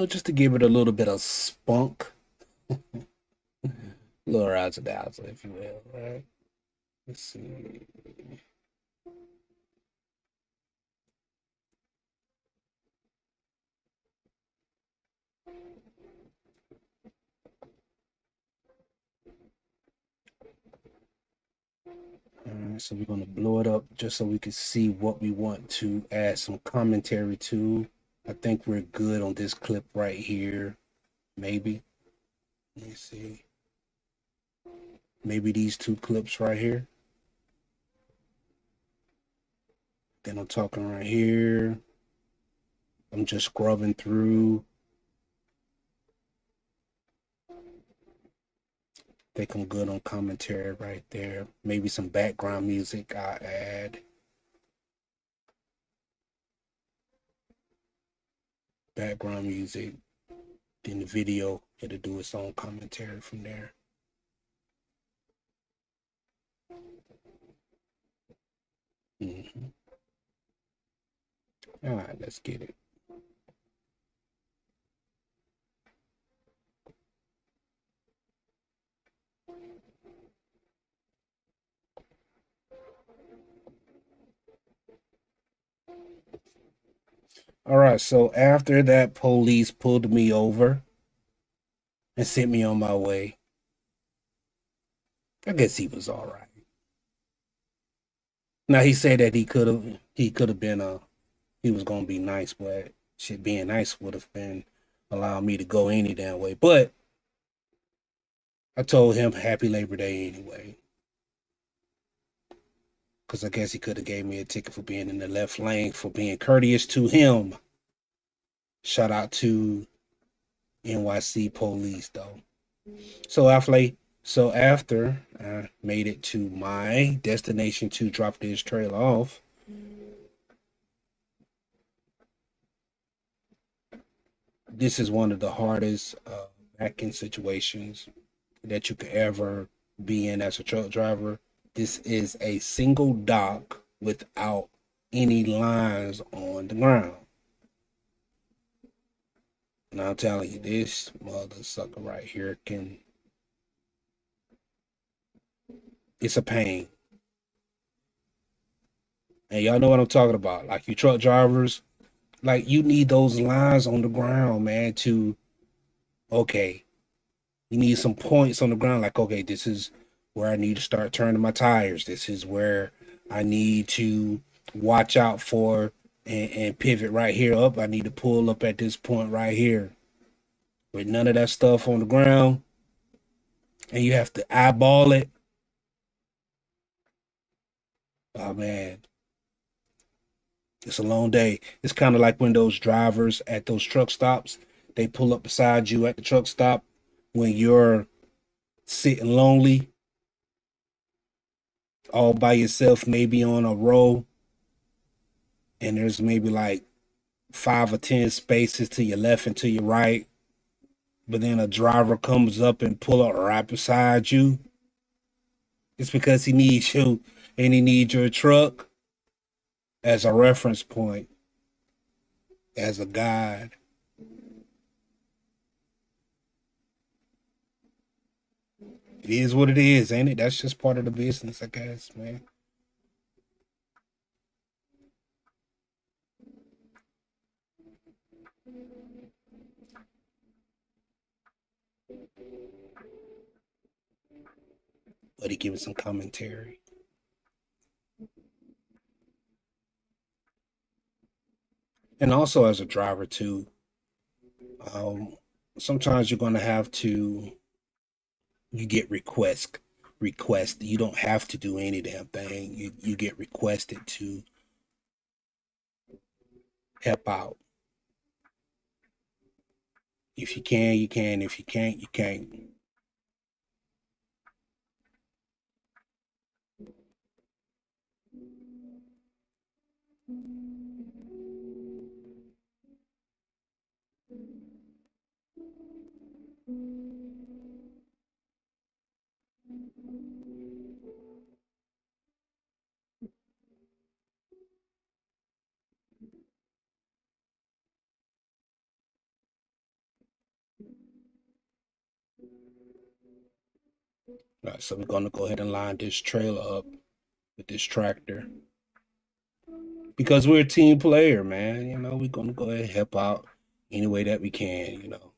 just to give it a little bit of spunk, a little razzle dazzle, if you will, right? Let's see. All right, so we're gonna blow it up just so we can see what we want to add some commentary to. I think we're good on this clip right here. Maybe. Let me see. Maybe these two clips right here. Then I'm talking right here. I'm just scrubbing through. Think I'm good on commentary right there. Maybe some background music I'll add. Background music. Then the video, it'll do its own commentary from there. All right, let's get it. All right, so after that, police pulled me over and sent me on my way. I guess he was all right. Now he said that he could have been he was gonna be nice, but shit, being nice would have been allowing me to go any damn way. But I told him happy Labor Day anyway, because I guess he could have gave me a ticket for being in the left lane for being courteous to him. Shout out to NYC police though. So after I made it to my destination to drop this trailer off, this is one of the hardest back-end situations that you could ever be in as a truck driver. This is a single dock without any lines on the ground. And I'm telling you, this mother sucker right here it's a pain. And y'all know what I'm talking about. Like you truck drivers, like you need those lines on the ground, man, okay, You need some points on the ground, like, okay, this is where I need to start turning my tires. This is where I need to watch out for and pivot right here up. I need to pull up at this point right here. With none of that stuff on the ground, and you have to eyeball it. Oh man, it's a long day. It's kind of like when those drivers at those truck stops, they pull up beside you at the truck stop when you're sitting lonely all by yourself, maybe on a row, and there's maybe like 5 or 10 spaces to your left and to your right, but then a driver comes up and pull up right beside you. It's because he needs you and he needs your truck as a reference point, as a guide. It is what it is, ain't it? That's just part of the business, I guess, man. But he gives some commentary. And also as a driver too, um, sometimes you're gonna have to you get request. You don't have to do any damn thing. You get requested to help out. If you can, you can. If you can't, you can't. All right, so we're gonna go ahead and line this trailer up with this tractor because we're a team player, man. You know, we're gonna go ahead and help out any way that we can. You know,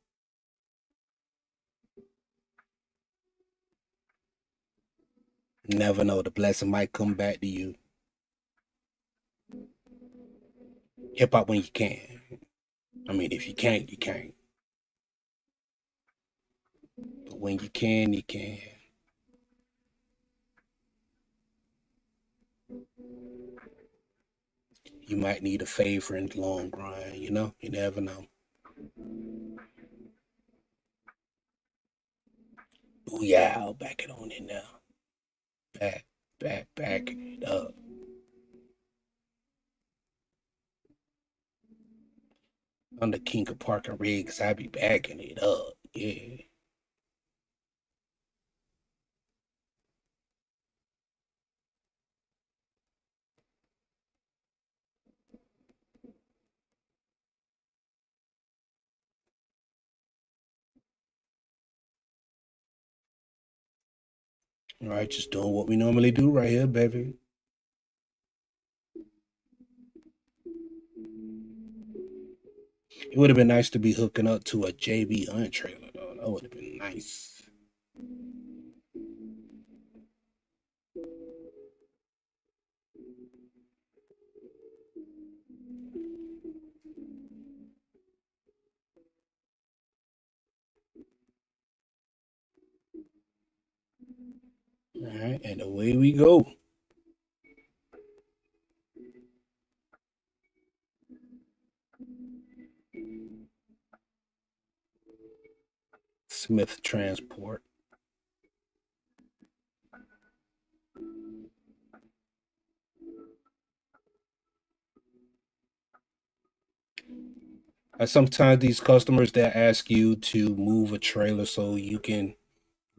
never know, the blessing might come back to you. Help out when you can. I mean, if you can't, you can't. But when you can, you can. You might need a favor in the long run. You know, you never know. Booyah! Back it on in now. Back it up. I'm the king of parking rigs. I be backing it up. Yeah. All right, just doing what we normally do right here, baby. It would have been nice to be hooking up to a JB Hunt trailer, though. That would have been nice. All right, and away we go. Smith Transport. Sometimes these customers that ask you to move a trailer so you can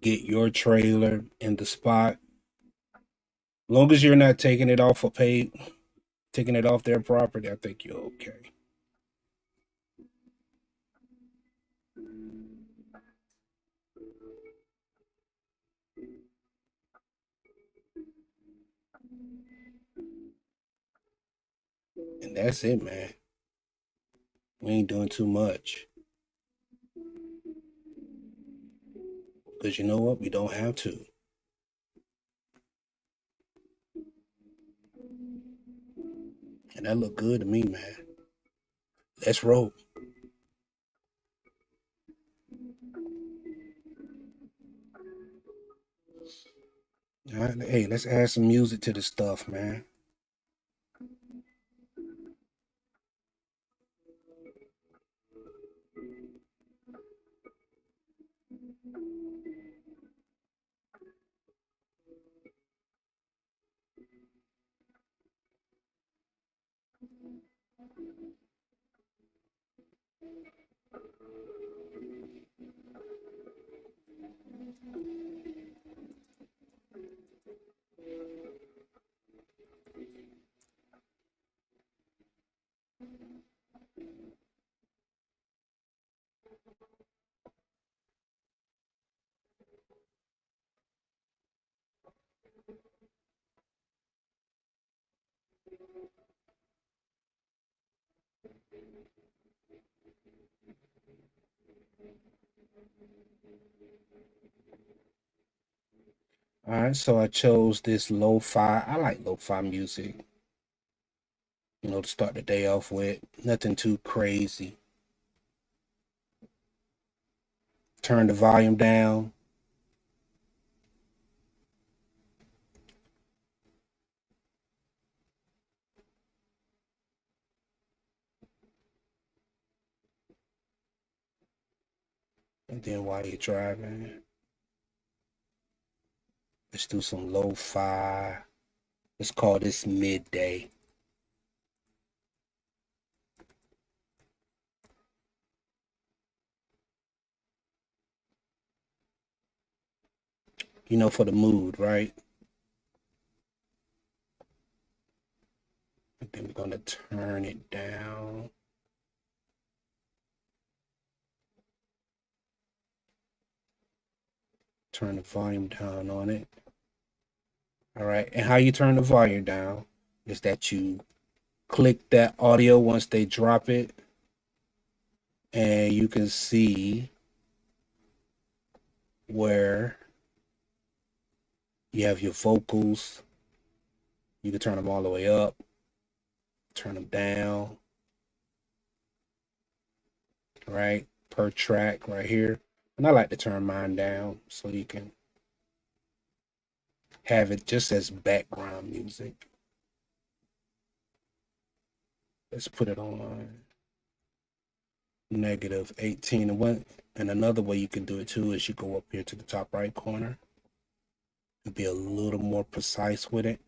get your trailer in the spot. Long as you're not taking it off a pay, taking it off their property, I think you're okay. And that's it, man. We ain't doing too much. Because you know what? We don't have to. And that look good to me, man. Let's roll. All right, hey, let's add some music to the stuff, man. All right, so I chose this lo-fi. I like lo-fi music, to start the day off with. Nothing too crazy. Turn the volume down. And then while you're driving, let's do some lo-fi. Let's call this midday. For the mood, right? And then we're going to turn it down. Turn the volume down on it. All right, and how you turn the volume down is that you click that audio once they drop it, and you can see where you have your vocals. You can turn them all the way up, turn them down, right? Per track right here. And I like to turn mine down so you can have it just as background music. Let's put it on -18. And another way you can do it too is you go up here to the top right corner and be a little more precise with it.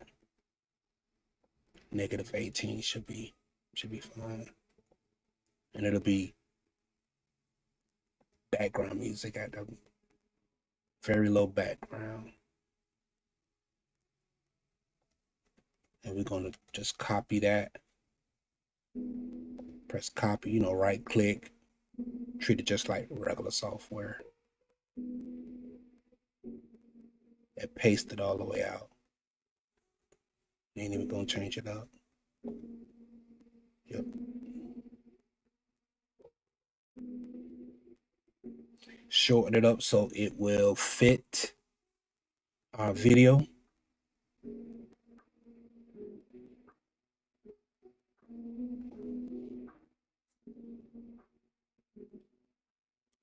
-18 should be fine. And it'll be background music at the very low background. And we're going to just copy that. Press copy, right click, treat it just like regular software. And paste it all the way out. Ain't even going to change it up. Yep. Shorten it up so it will fit our video.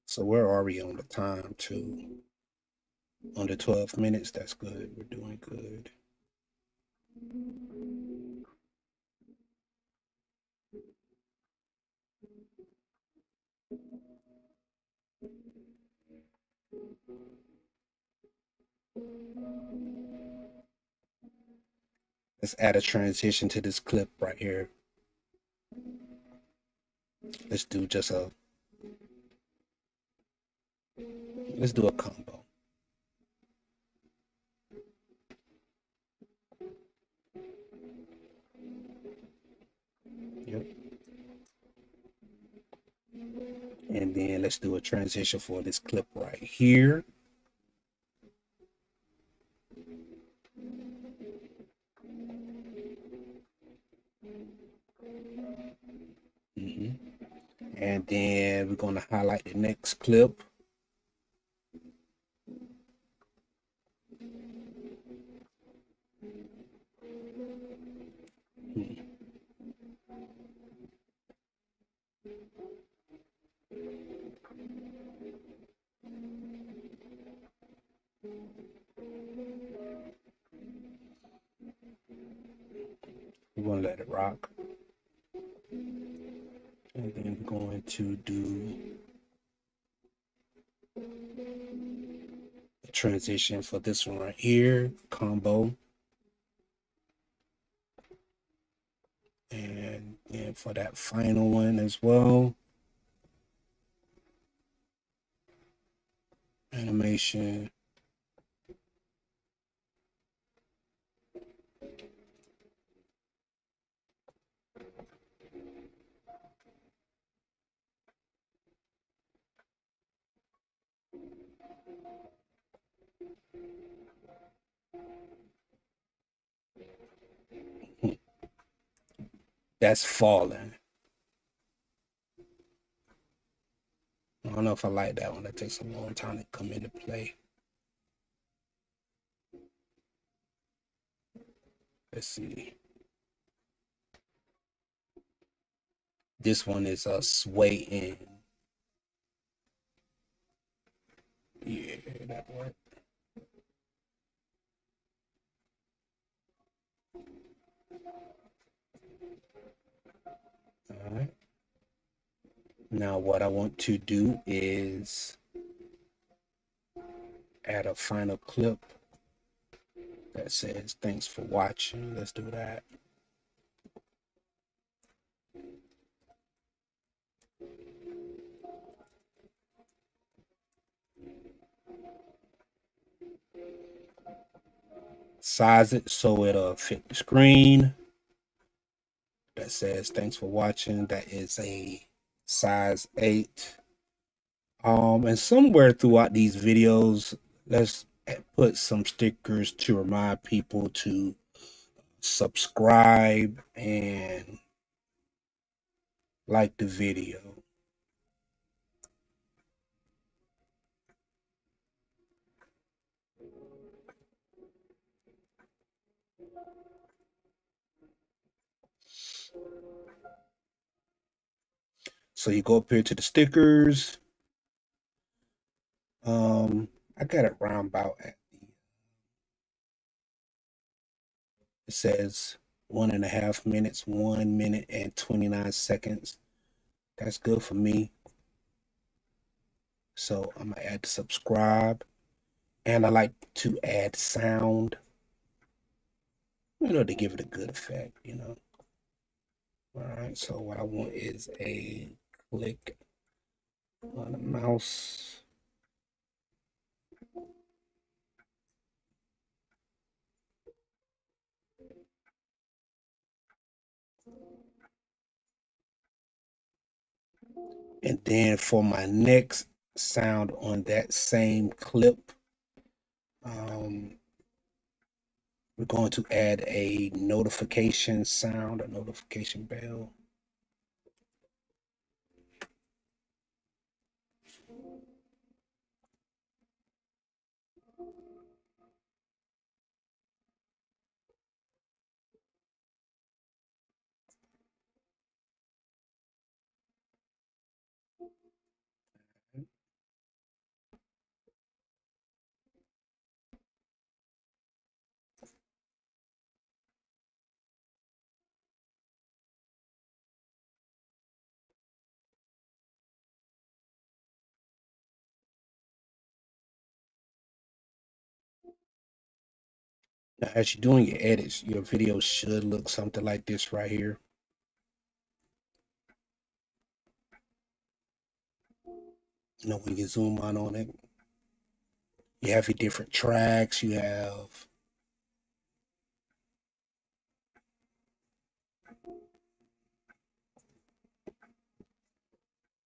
So where are we on the time too? Under 12 minutes, that's good. We're doing good. Let's add a transition to this clip right here. Let's do a combo. Yep. And then let's do a transition for this clip right here. And then we're going to highlight the next clip. going to let it rock. And then we're going to do the transition for this one right here, combo. And for that final one as well, animation. That's falling. I don't know if I like that one. That takes a long time to come into play. Let's see. This one is swaying. Yeah, that worked. All right. Now what I want to do is add a final clip that says thanks for watching. Let's do that. Size it so it'll fit the screen. That says thanks for watching. That is a size 8. And somewhere throughout these videos, let's put some stickers to remind people to subscribe and like the video. So you go up here to the stickers. I got it round about at it says 1.5 minutes, 1 minute and 29 seconds. That's good for me. So I'm gonna add the subscribe, and I like to add sound, to give it a good effect. All right, so what I want is a click on the mouse. And then for my next sound on that same clip, we're going to add a notification sound, a notification bell. Now, as you're doing your edits, your video should look something like this right here. When you zoom out on it, you have your different tracks. You have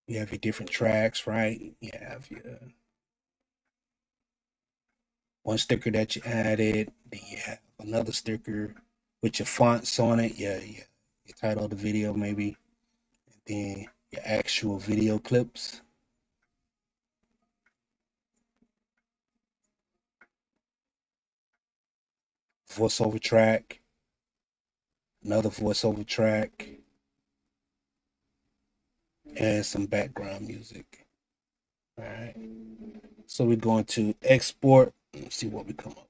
your different tracks, right? You have your one sticker that you added, then you have another sticker with your fonts on it, your title of the video maybe, and then your actual video clips. Voiceover track, another voiceover track, and some background music. All right. So we're going to export and see what we come up.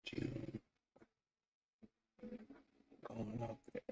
June going up there.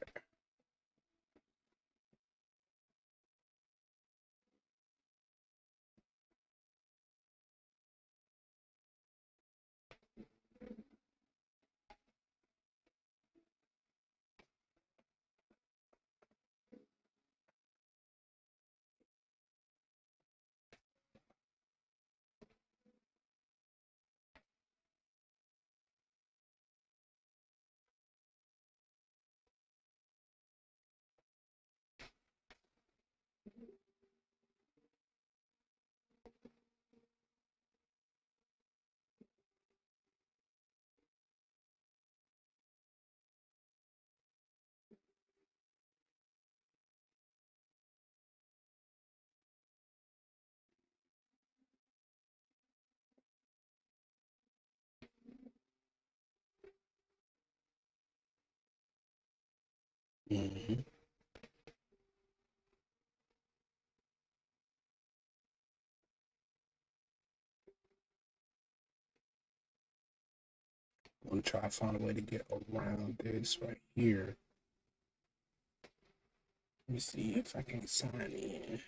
Mm-hmm. I'm gonna try to find a way to get around this right here. Let me see if I can sign in.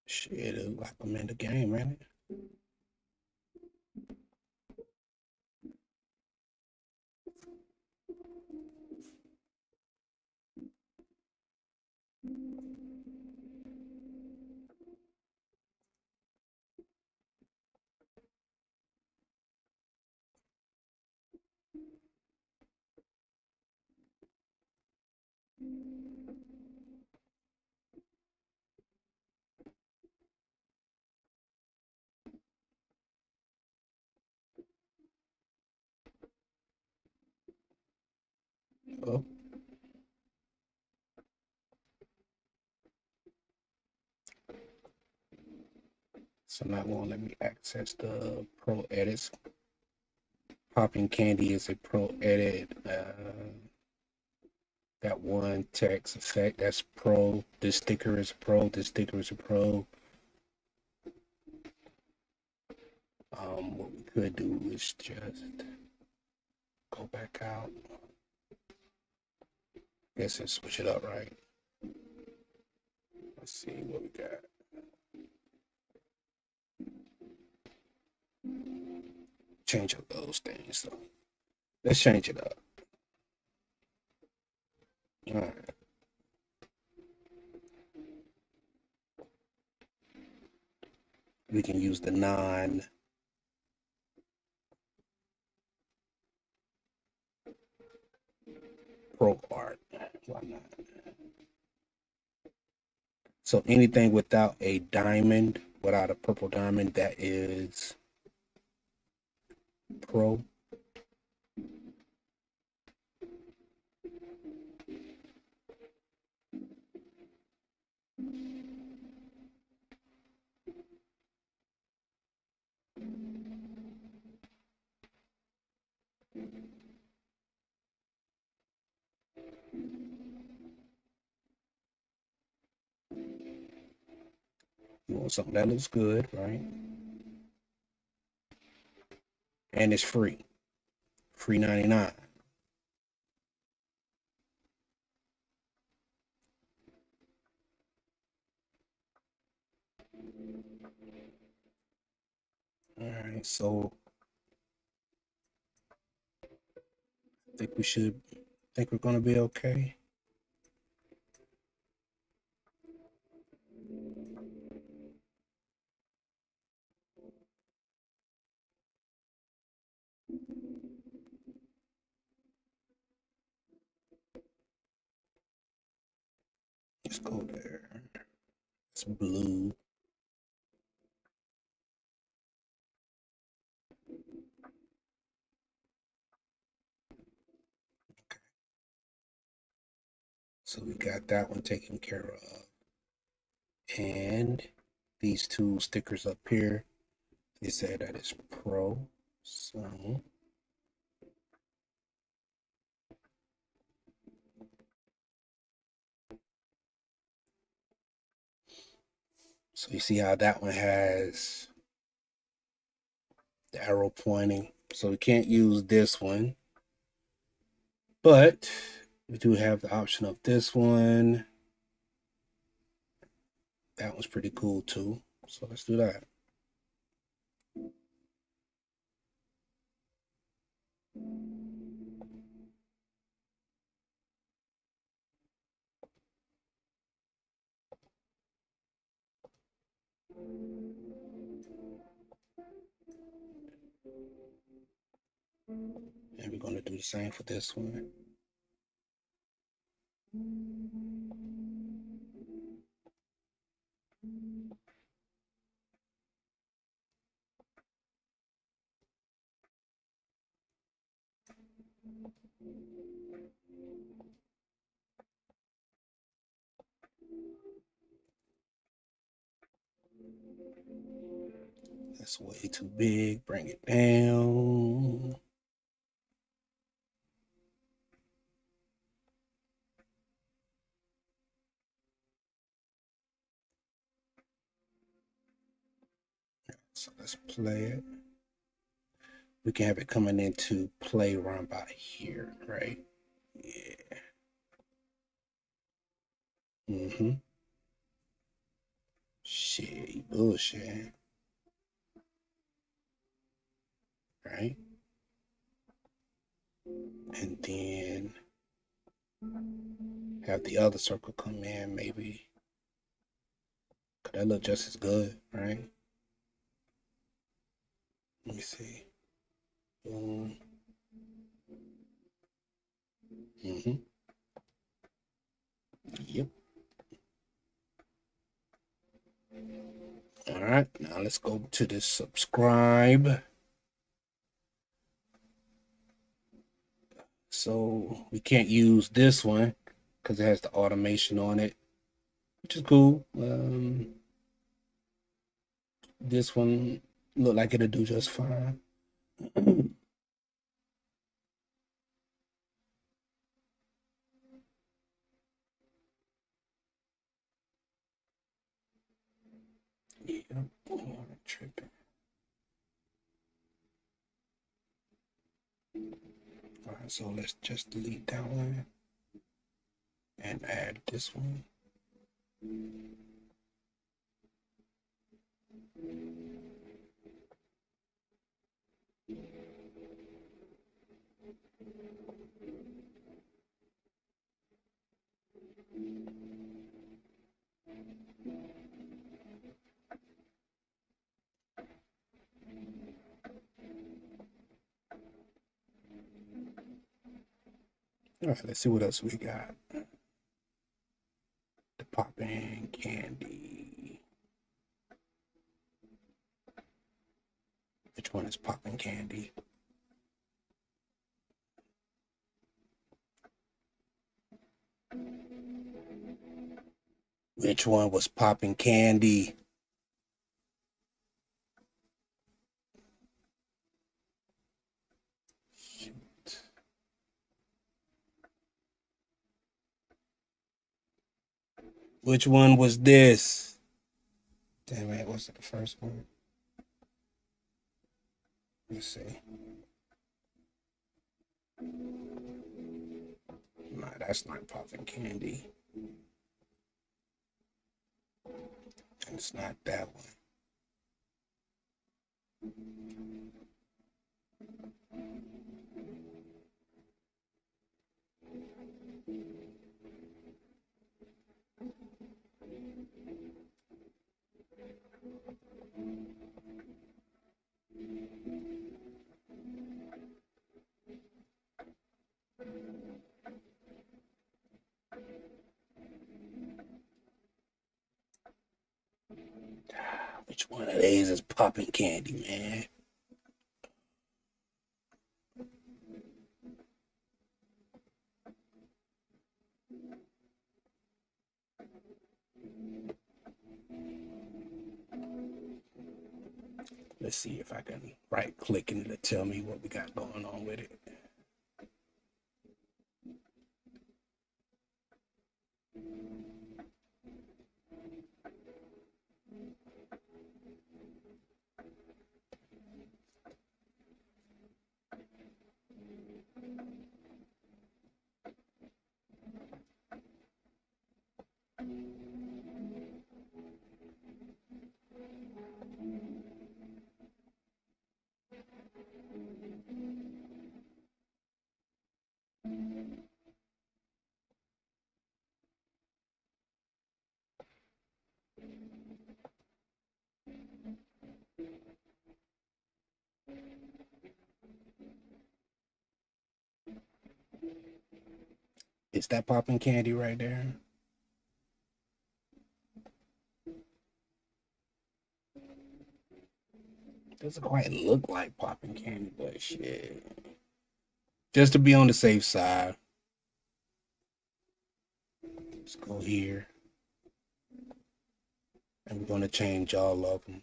Shit, it look like I'm in the game, man. Oh, so now it won't let me access the pro edits. Popping candy is a pro edit. That one text effect, that's pro. This sticker is pro. This sticker is a pro. What we could do is just go back out. Guess and switch it up, right? Let's see what we got. Change up those things though. Let's change it up. All right. We can use the non pro art. Why not? So anything without a diamond, without a purple diamond, that is pro. You want something that looks good, right? And it's free. Free 99. All right, so I think we're gonna be okay. Let's go there. It's blue. So we got that one taken care of. And these two stickers up here, they say that it's pro. So you see how that one has the arrow pointing. So we can't use this one, but we do have the option of this one. That one's pretty cool too. So let's do that. And we're going to do the same for this one. That's way too big. Bring it down. So let's play it. We can have it coming into play around about here, right? Yeah. Mm-hmm. Shit, you bullshit. Right? And then have the other circle come in, maybe. Could that look just as good, right? Let me see. Boom. Mm-hmm. Yep. All right, now let's go to the subscribe. So we can't use this one because it has the automation on it, which is cool. This one look like it'll do just fine. Yeah, tripping. All right, so let's just delete that one and add this one. All right, let's see what else we got. The popping candy. Which one is popping candy? Which one was popping candy? Shoot. Which one was this? Damn it, was it the first one? Let's see. Nah, that's not popping candy. And it's not that one. Which one of these is popping candy, man? Let's see if I can right click and it'll tell me what we got going on with it. Is that popping candy right there? Doesn't quite look like popping candy, but shit. Just to be on the safe side, let's go here. And we're going to change all of them.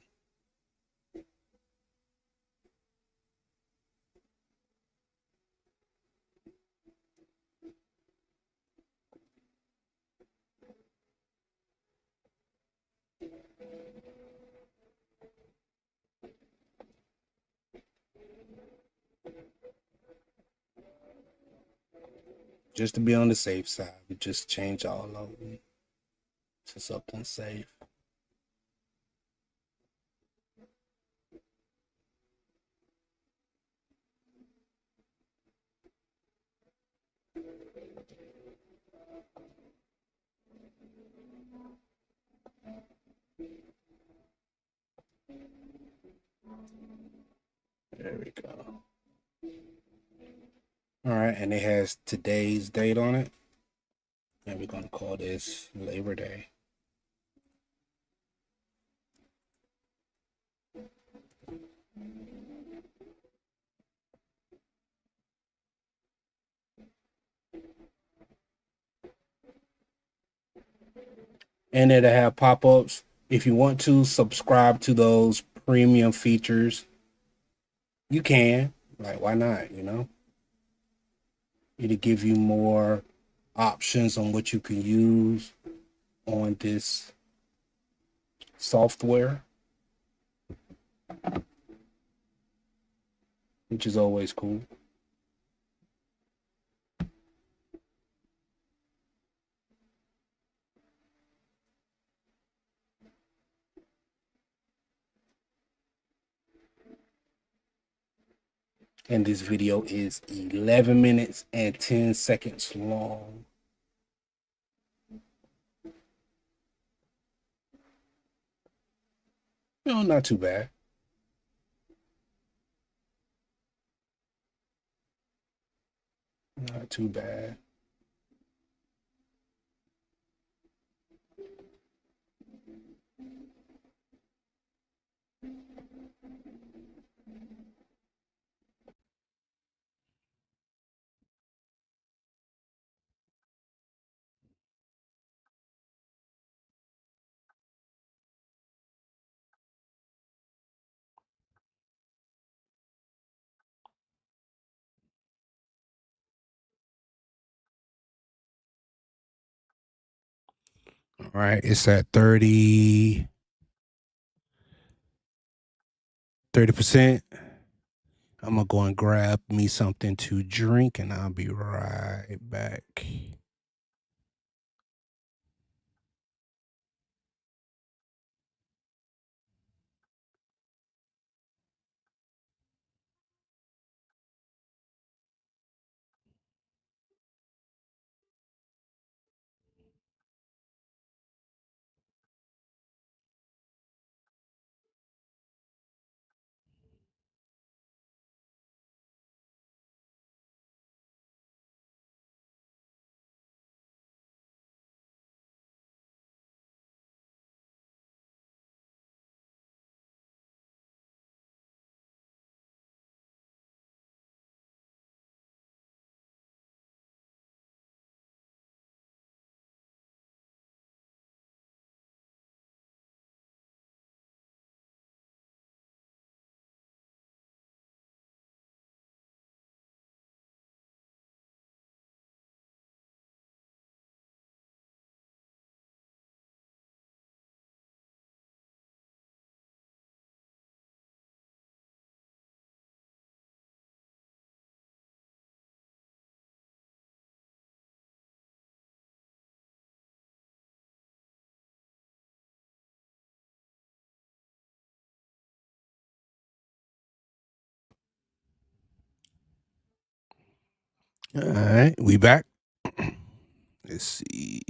Just to be on the safe side, we just change all of them to something safe. There we go. All right, and it has today's date on it. And we're going to call this Labor Day. And it'll have pop-ups. If you want to subscribe to those premium features, you can. Like, why not, you know? It'll give you more options on what you can use on this software, which is always cool. And this video is 11 minutes and 10 seconds long. No, not too bad. Not too bad. All right, it's at 30%. I'm gonna go and grab me something to drink and I'll be right back. All right, we back. Let's see.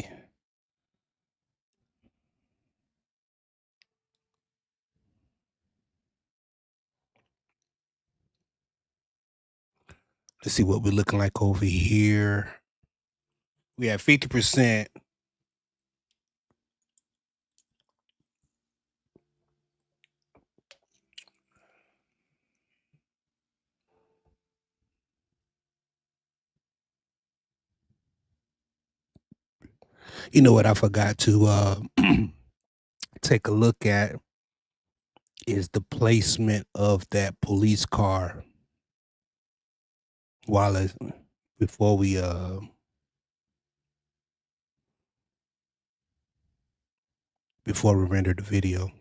Let's see what we're looking like over here. We have 50%. You know what I forgot to take a look at is the placement of that police car while it, before we render the video.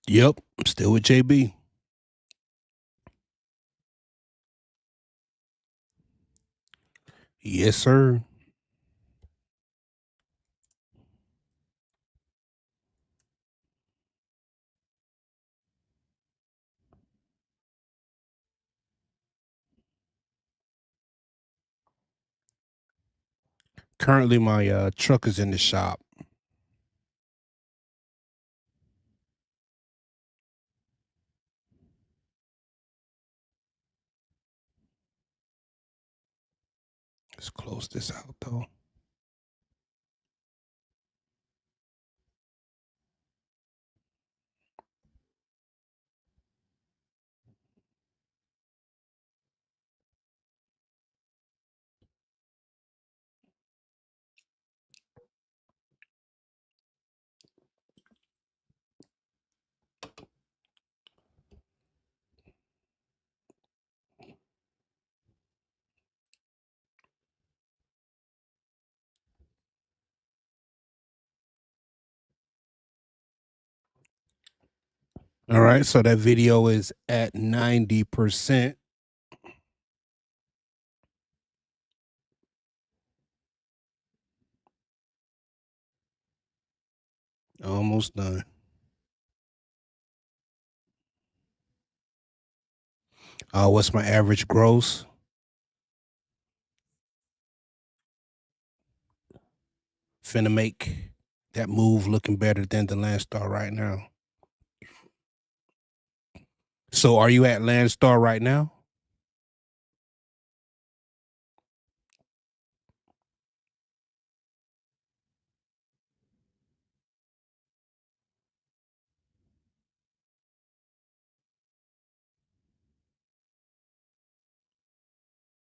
Yep, I'm still with JB. Yes, sir. Currently, my truck is in the shop. Let's close this out though. All right, so that video is at 90%. Almost done. What's my average gross? Finna make that move looking better than the Landstar right now. So are you at Landstar right now?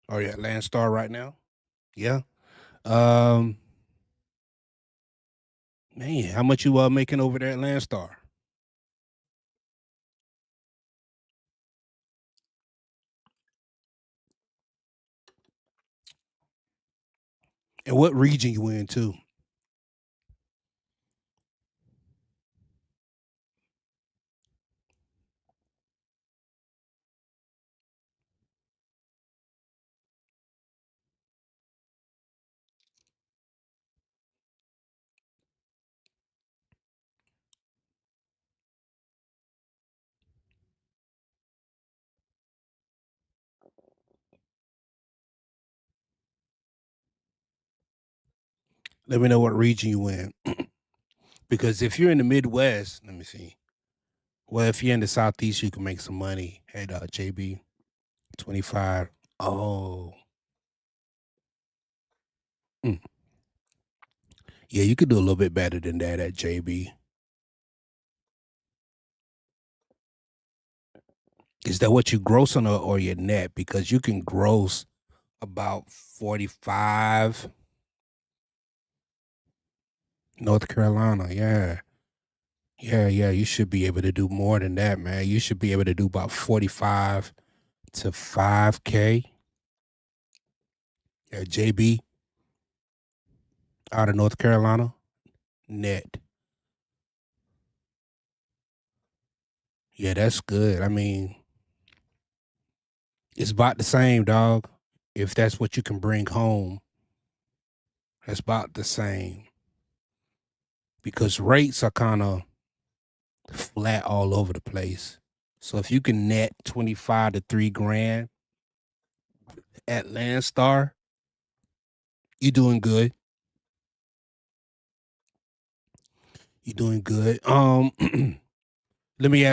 Are you at Landstar right now? Yeah. Um, man, how much you making over there at Landstar? And what region you in too? Let me know what region you in. Because if you're in the Midwest, let me see. Well, if you're in the Southeast, you can make some money at JB 25. Oh, mm. Yeah, you could do a little bit better than that at JB. Is that what you gross on or your net? Because you can gross about 45. North Carolina, yeah. Yeah, yeah. You should be able to do more than that, man. You should be able to do about 45 to 5K at JB out of North Carolina net. Yeah, that's good. I mean, it's about the same, dog. If that's what you can bring home, that's about the same. Because rates are kind of flat all over the place. So if you can net 25 to 3 grand at Landstar, you're doing good. You're doing good. Let me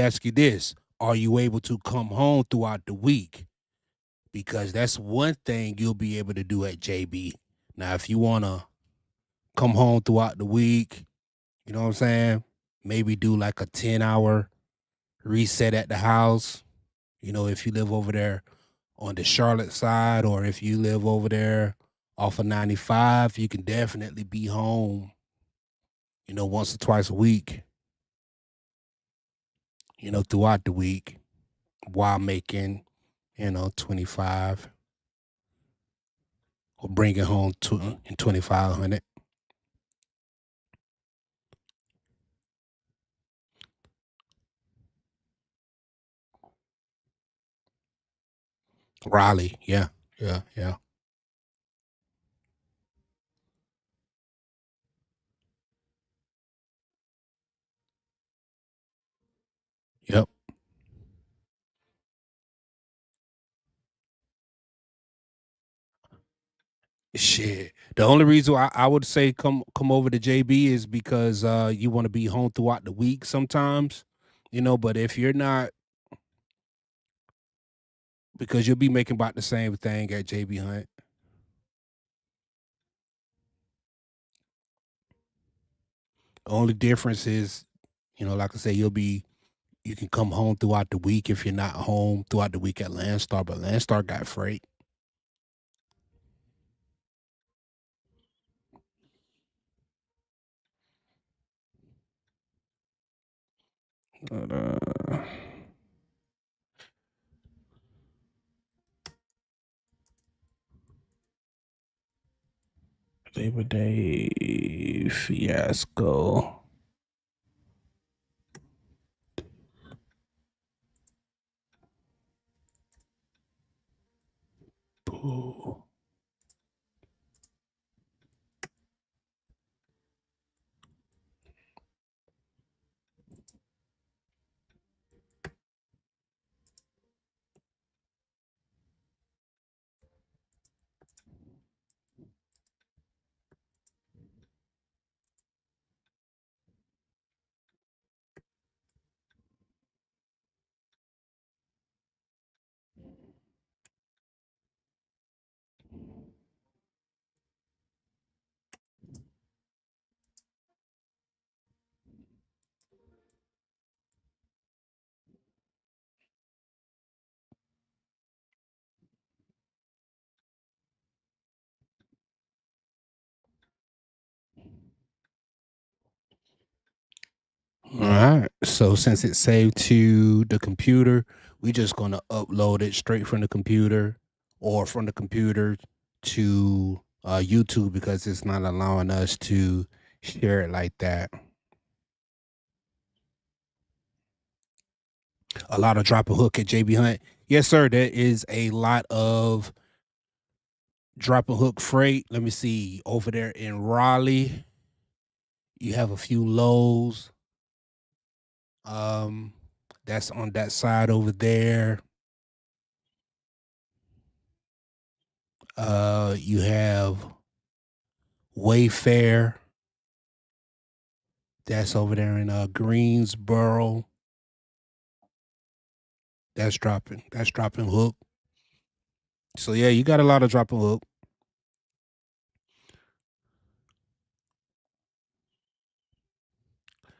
ask you this. Are you able to come home throughout the week? Because that's one thing you'll be able to do at JB. Now, if you wanna come home throughout the week, you know what I'm saying? Maybe do like a 10-hour reset at the house. You know, if you live over there on the Charlotte side or if you live over there off of 95, you can definitely be home, once or twice a week, throughout the week while making, 25 or bringing home to 2,500. Raleigh, yeah, yeah, yeah, yep. Shit. The only reason I would say come over to JB is because you want to be home throughout the week sometimes, but if you're not, because you'll be making about the same thing at JB Hunt. The only difference is, like I say, you can come home throughout the week if you're not home throughout the week at Landstar, but Landstar got freight. But, Labor Day fiasco. Boo. All right. So since it's saved to the computer, we're just gonna upload it straight from the computer or from the computer to YouTube because it's not allowing us to share it like that. A lot of drop a hook at JB Hunt. Yes, sir. There is a lot of drop a hook freight. Let me see. Over there in Raleigh, you have a few lows. Um, that's on that side over there. You have Wayfair. That's over there in Greensboro. That's dropping. That's dropping hook. So yeah, you got a lot of dropping hook.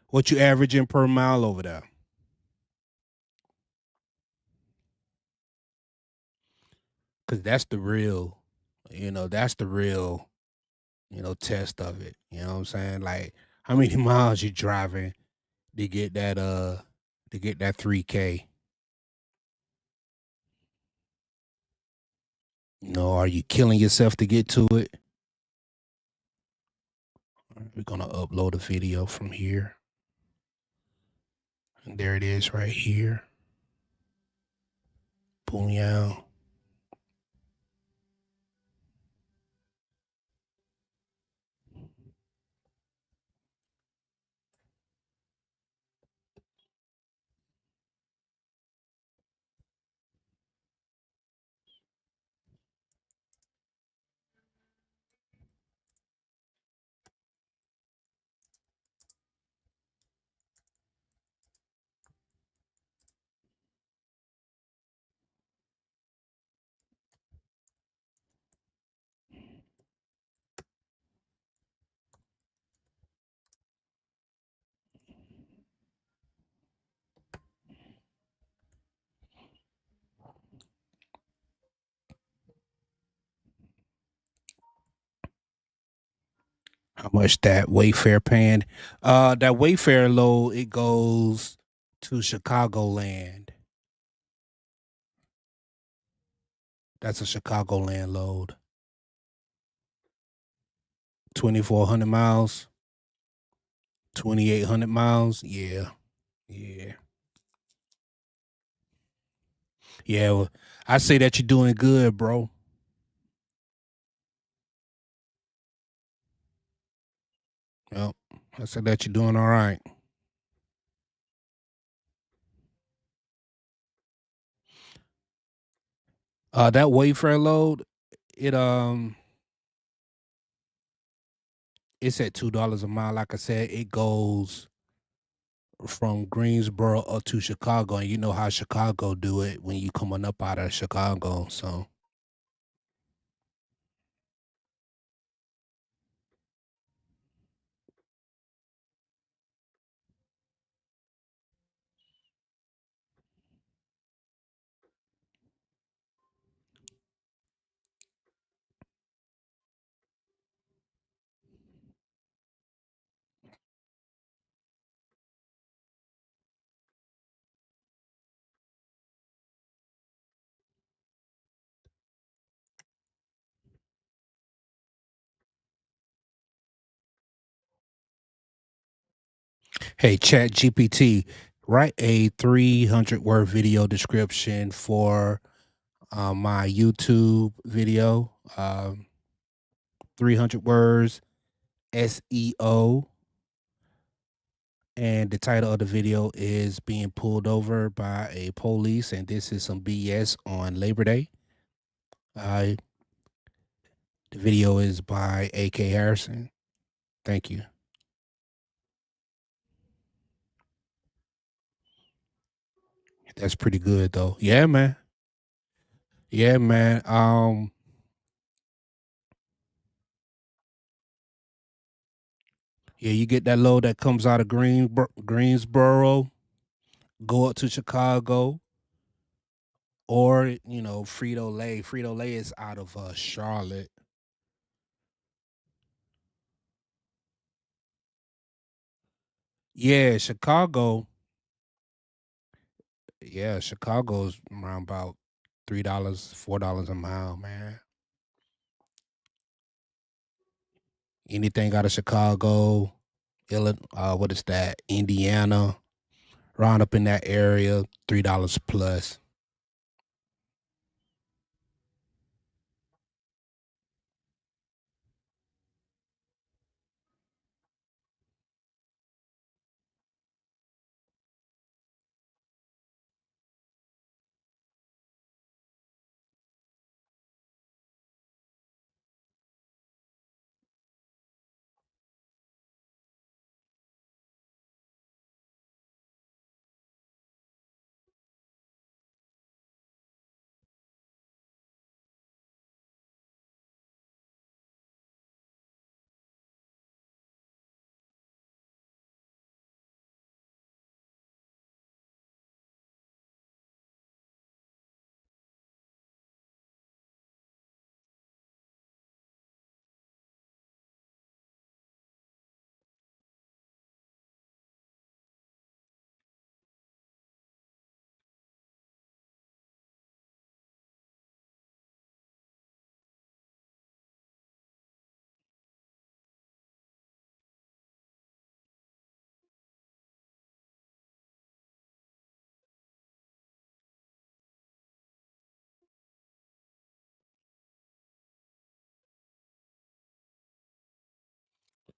What you averaging per mile over there? Because that's the real, that's the real, test of it. You know what I'm saying? Like how many miles you driving to get that 3K? Are you killing yourself to get to it? We're gonna upload a video from here. And there it is right here. Boom out. How much that Wayfair paying? That Wayfair load, it goes to Chicagoland. That's a Chicagoland load. 2,400 miles, 2,800 miles. Yeah, yeah, yeah. Well, I say that you're doing good, bro. Yep. I said that you're doing all right. That Wayfair load, it it's at $2 a mile. Like I said, it goes from Greensboro up to Chicago, and you know how Chicago do it when you coming up out of Chicago. So hey, Chat GPT, write a 300-word video description for my YouTube video. 300 words, SEO, and the title of the video is being pulled over by a police, and this is some BS on Labor Day. Uh, the video is by AK Harrison. Thank you. That's pretty good though. Yeah, man. Yeah, man. Yeah, you get that load that comes out of Greensboro, go up to Chicago, or Frito Lay. Frito Lay is out of Charlotte. Yeah, Chicago. Yeah, Chicago's around about $3, $4 a mile, man. Anything out of Chicago, what is that? Indiana, round up in that area, $3 plus.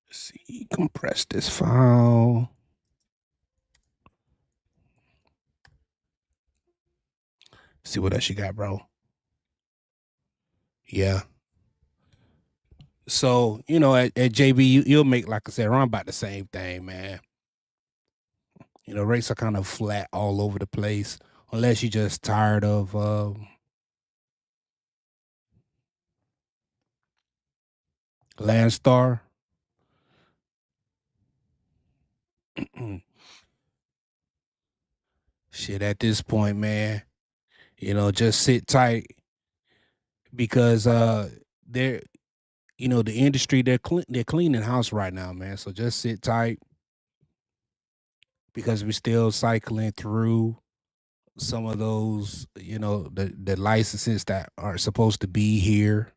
Let's see, compress this file. See what else you got, bro. Yeah. So, at JB, you'll make, like I said, around about the same thing, man. Rates are kind of flat all over the place, unless you're just tired of Landstar. Shit, at this point, man, just sit tight because they're the industry they're cleaning house right now, man. So just sit tight because we're still cycling through some of those, the licenses that aren't supposed to be here,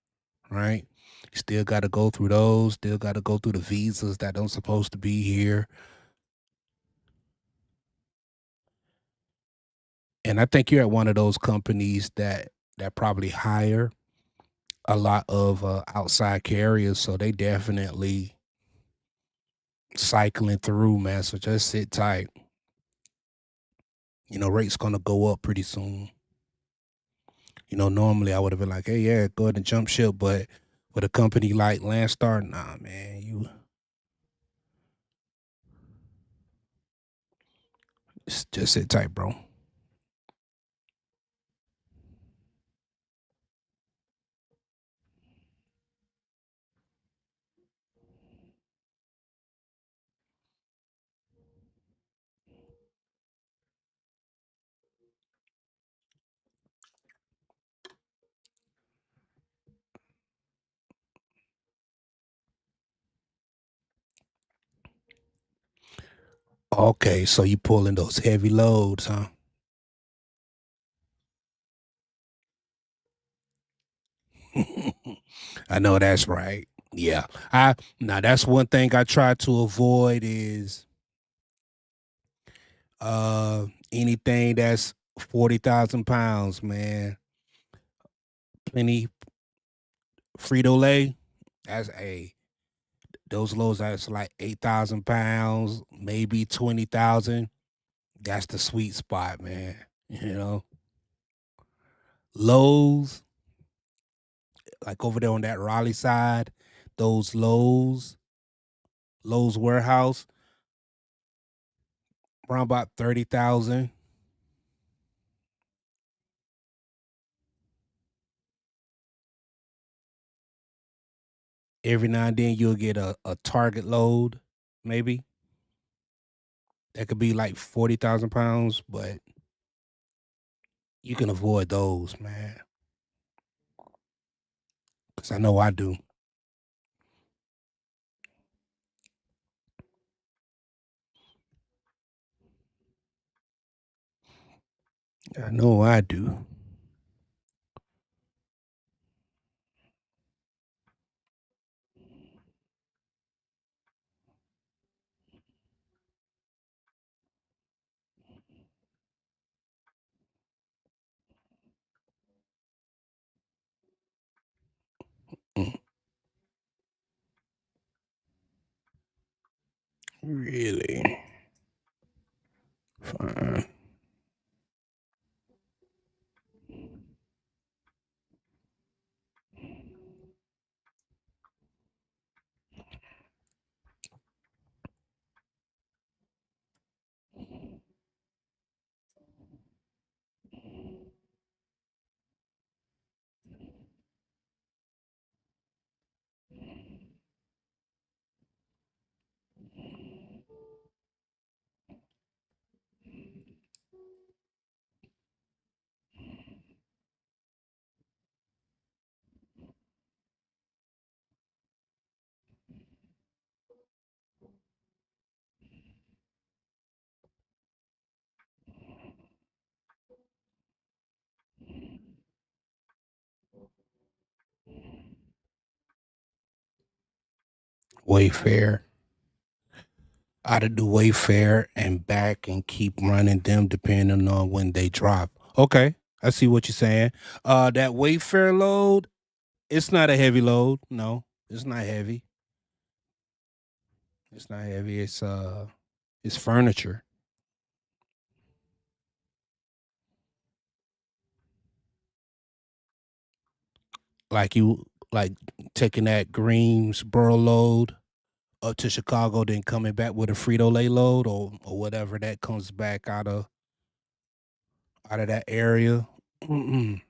right? Still got to go through those. Still got to go through the visas that don't supposed to be here. And I think you're at one of those companies that probably hire a lot of outside carriers, so they definitely cycling through, man. So just sit tight. Rates gonna go up pretty soon. Normally I would have been like, hey, yeah, go ahead and jump ship, but with a company like Landstar, nah, man, you just sit tight, bro. Okay, so you pulling those heavy loads, huh? I know that's right. Yeah. I Now that's one thing I try to avoid is anything that's 40,000 pounds, man. Plenty Frito Lay. That's a those lows that's like 8,000 pounds, maybe 20,000. That's the sweet spot, man. You know, Lowe's, like over there on that Raleigh side, those Lowe's warehouse, around about 30,000. Every now and then you'll get a Target load, maybe. That could be like 40,000 pounds, but you can avoid those, man. Cause I know I do. I know I do. Mm, really? Fine. Wayfair. I'd do Wayfair and back and keep running them depending on when they drop. Okay, I see what you're saying. That Wayfair load, it's not a heavy load. No, it's not heavy. It's not heavy. It's furniture. Like you like taking that Greensboro load up to Chicago, then coming back with a Frito Lay load or whatever that comes back out of that area. Mm-mm.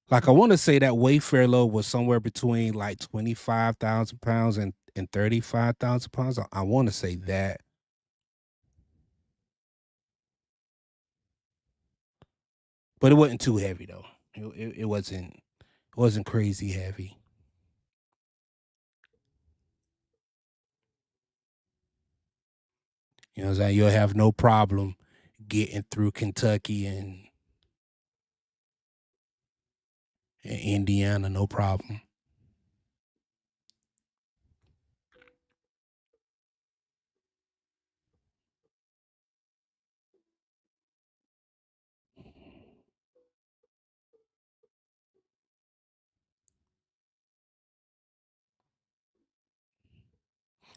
Like I want to say that Wayfair load was somewhere between like 25,000 pounds and 35,000 pounds. I want to say that, but it wasn't too heavy though. It wasn't crazy heavy. You know what I'm saying? You'll have no problem getting through Kentucky and Indiana, no problem.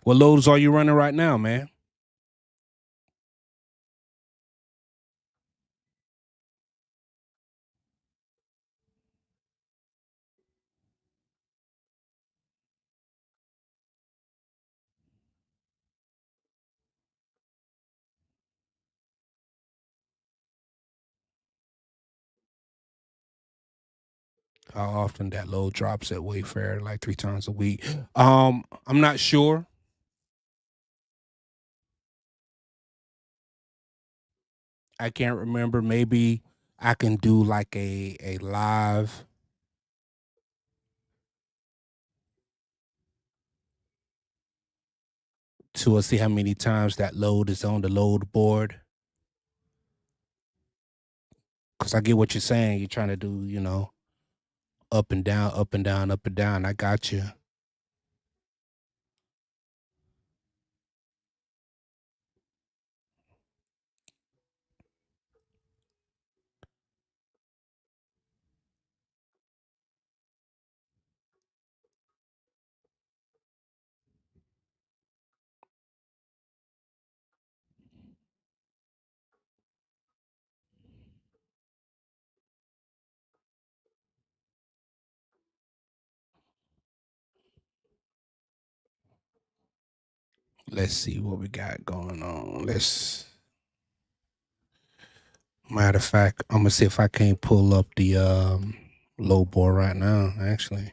What loads are you running right now, man? How often that load drops at Wayfair? Like 3 times a week. I'm not sure. I can't remember. Maybe I can do like a live to see how many times that load is on the load board. Cause I get what you're saying. You're trying to do, up and down, up and down, up and down. I got you. Let's see what we got going on. Matter of fact, I'm gonna see if I can't pull up the low board right now. Actually,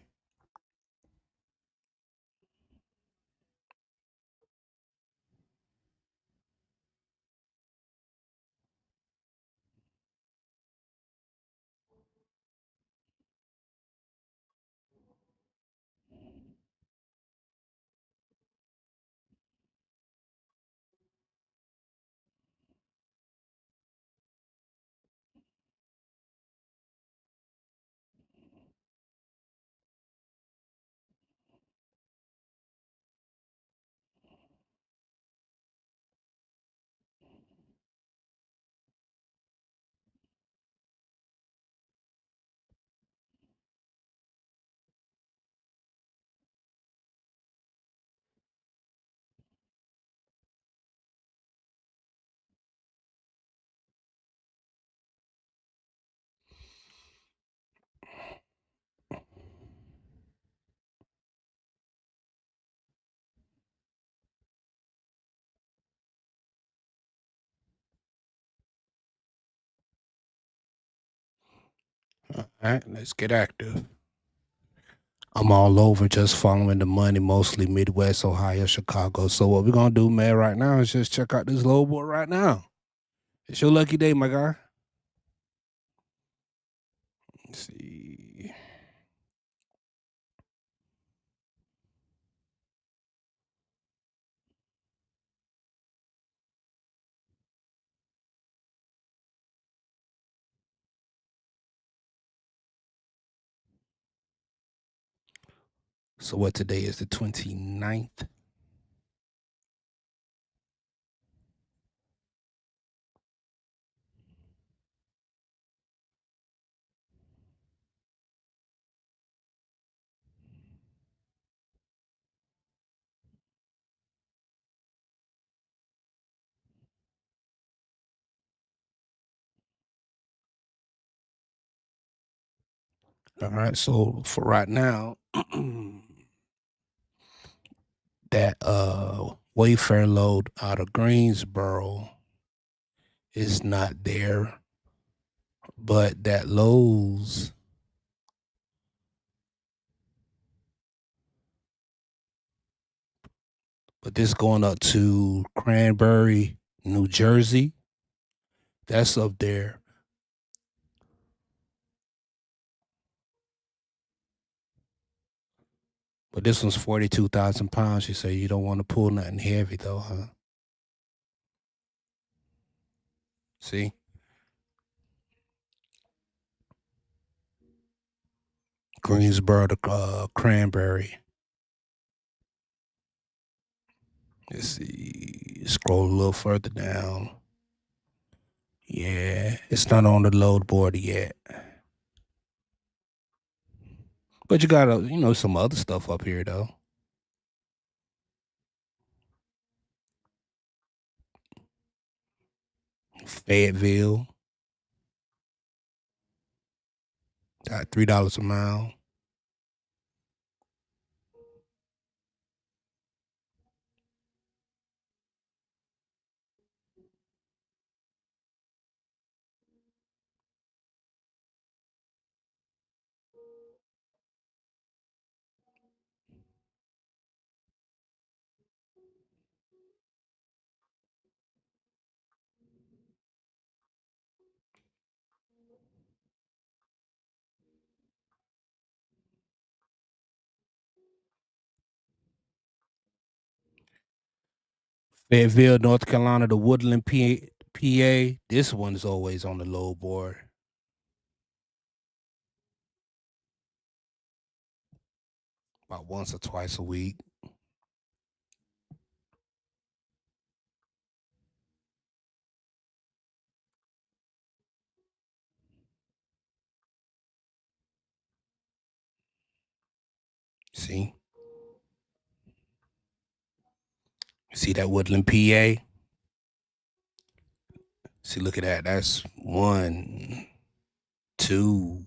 All right, let's get active. I'm all over just following the money, mostly Midwest, Ohio, Chicago. So what we're gonna do, man, right now is just check out this low board right now. It's your lucky day, my guy. Let's see. So what today is the 29th? All right, so for right now, that Wayfair load out of Greensboro is not there, but that Lowe's, but this going up to Cranberry, New Jersey, that's up there. But this one's 42,000 pounds. You say you don't want to pull nothing heavy though, huh? See, Greensboro to Cranberry. Let's see. Scroll a little further down. Yeah, it's not on the load board yet. But you got some other stuff up here though. Fayetteville got $3 a mile. Fayetteville, North Carolina, the Woodland, PA. This one's always on the load board. About once or twice a week. See? See that Woodland, PA? See, look at that. That's one, two.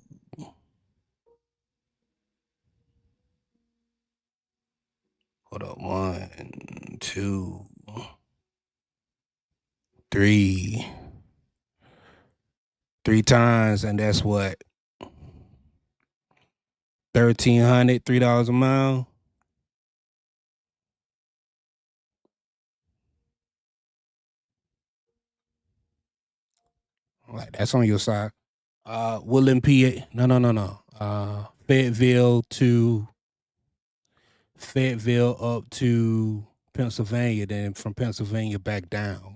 Hold up. One, two, three. Three times, and that's what? 1,300, $3 a mile. Like that's on your side. Woodland, PA. No, no, no, no. Fayetteville up to Pennsylvania, then from Pennsylvania back down.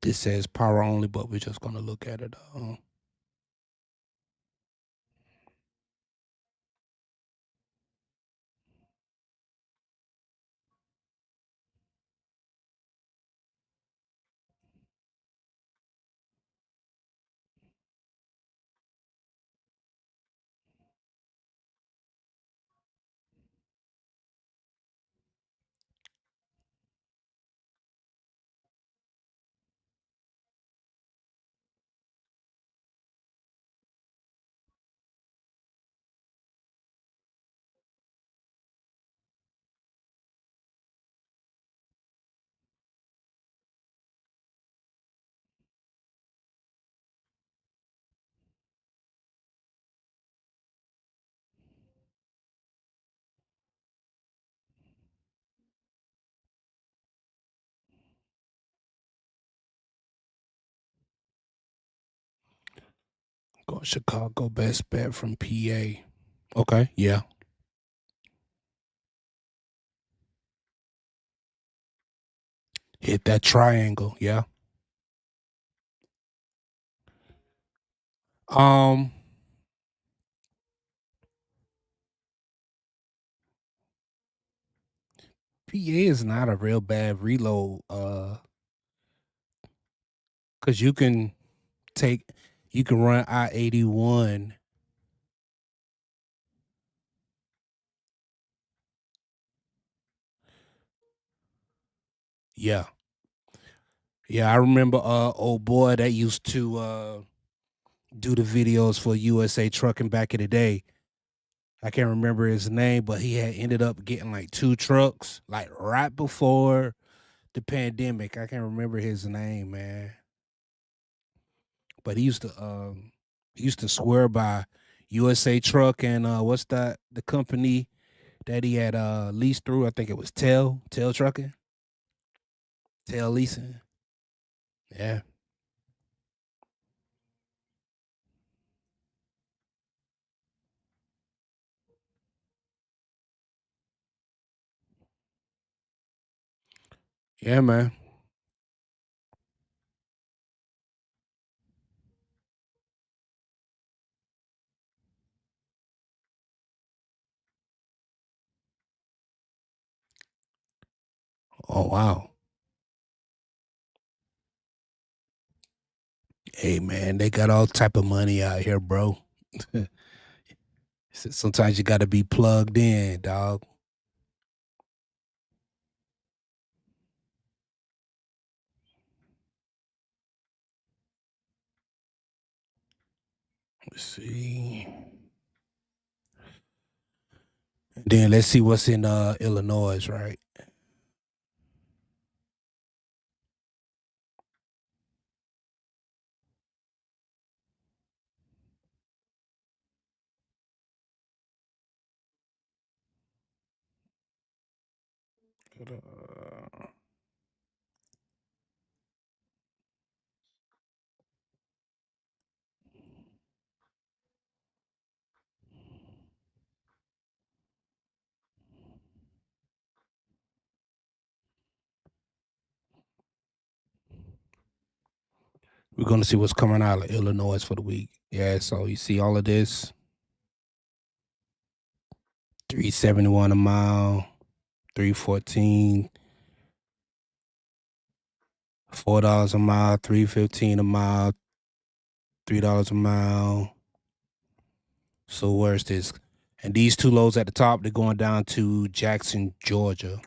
This says power only, but we're just gonna look at it. Go Chicago best bet from PA. Okay, yeah. Hit that triangle, yeah. Um, PA is not a real bad reload, because take you can run I-81. Yeah. Yeah, I remember old boy that used to do the videos for USA Trucking back in the day. I can't remember his name, but he had ended up getting like two trucks, like right before the pandemic. I can't remember his name, man. But he used to swear by USA Truck and what's that the company that he had leased through? I think it was Tail Trucking, Tail Leasing. Yeah. Yeah, man. Oh wow. Hey man, they got all type of money out here, bro. Sometimes you got to be plugged in, dog. Let's see. Then let's see what's in Illinois, right? Uh, we're gonna see what's coming out of Illinois for the week. Yeah, so you see all of this. 371 a mile, 314, $4 a mile, 315 a mile, $3 a mile. So where's this? And these two lows at the top, they're going down to Jackson, Georgia.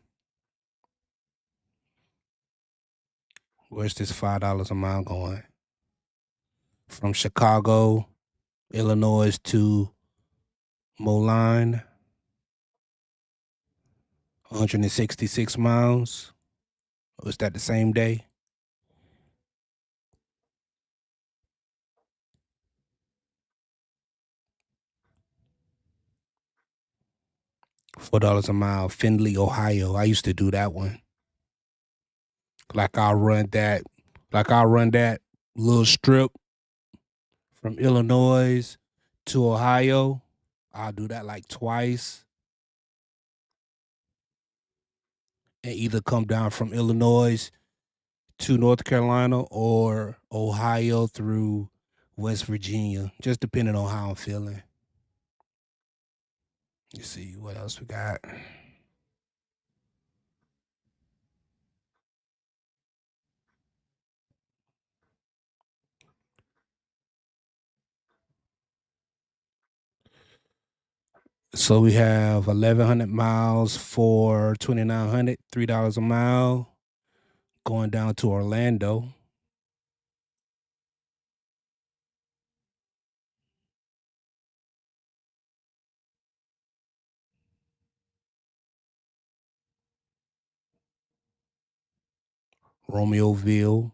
Where's this $5 a mile going? From Chicago, Illinois to Moline, 166 miles. Was that the same day? $4 a mile, Findlay, Ohio. I used to do that one. Like I'll run that, I'll run that little strip from Illinois to Ohio. I'll do that like twice and either come down from Illinois to North Carolina or Ohio through West Virginia, just depending on how I'm feeling. You see what else we got. So we have 1,100 miles for 2,900, $3 a mile, going down to Orlando. Romeoville,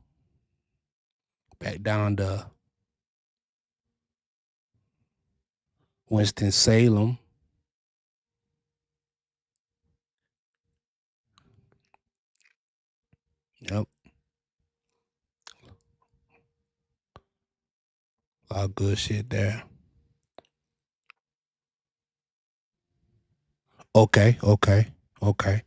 back down to Winston Salem. Yep. All good shit there. Okay, okay, okay.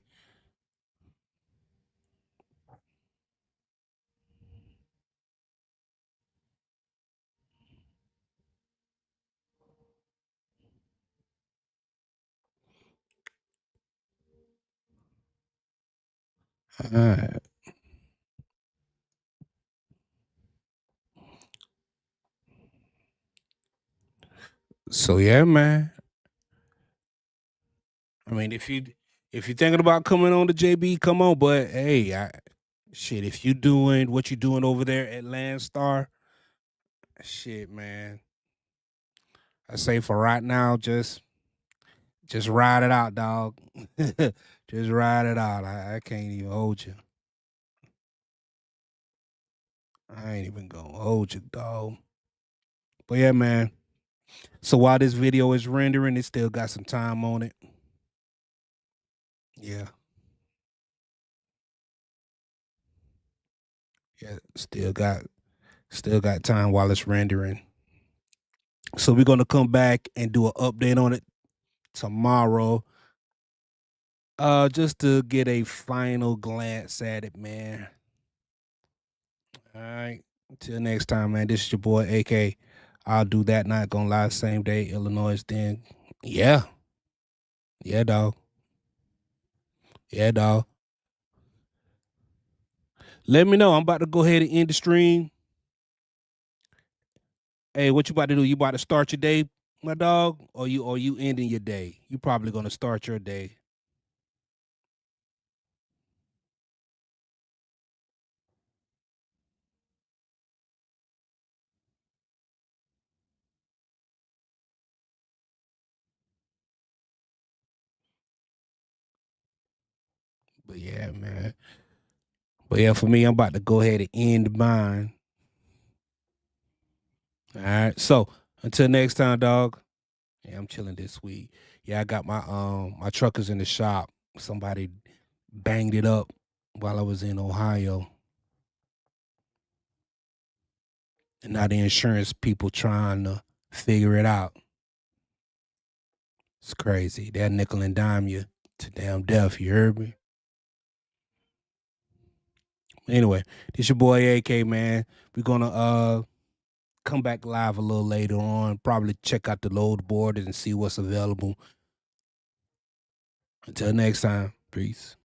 Alright. So yeah, man. I mean, if you're thinking about coming on to JB, come on. But hey, shit, if you doing what you doing over there at Landstar, shit, man. I say for right now, just ride it out, dog. Just ride it out. I can't even hold you. I ain't even gonna hold you, dog. But yeah, man. So while this video is rendering, it still got some time on it. Yeah. Yeah. Still got time while it's rendering. So we're gonna come back and do an update on it tomorrow. Just to get a final glance at it, man. All right. Until next time, man. This is your boy AK. I'll do that. Not gonna lie. Same day, Illinois. Then, yeah, yeah, dog. Yeah, dog. Let me know. I'm about to go ahead and end the stream. Hey, what you about to do? You about to start your day, my dog, or you ending your day? You probably gonna start your day. But yeah, man. But yeah, for me, I'm about to go ahead and end mine. All right. So until next time, dog. Yeah, I'm chilling this week. Yeah, I got my truckers in the shop. Somebody banged it up while I was in Ohio. And now the insurance people trying to figure it out. It's crazy. They'll nickel and dime you to damn death. You heard me? Anyway, this your boy AK, man. We're gonna come back live a little later on. Probably check out the load board and see what's available. Until next time, peace.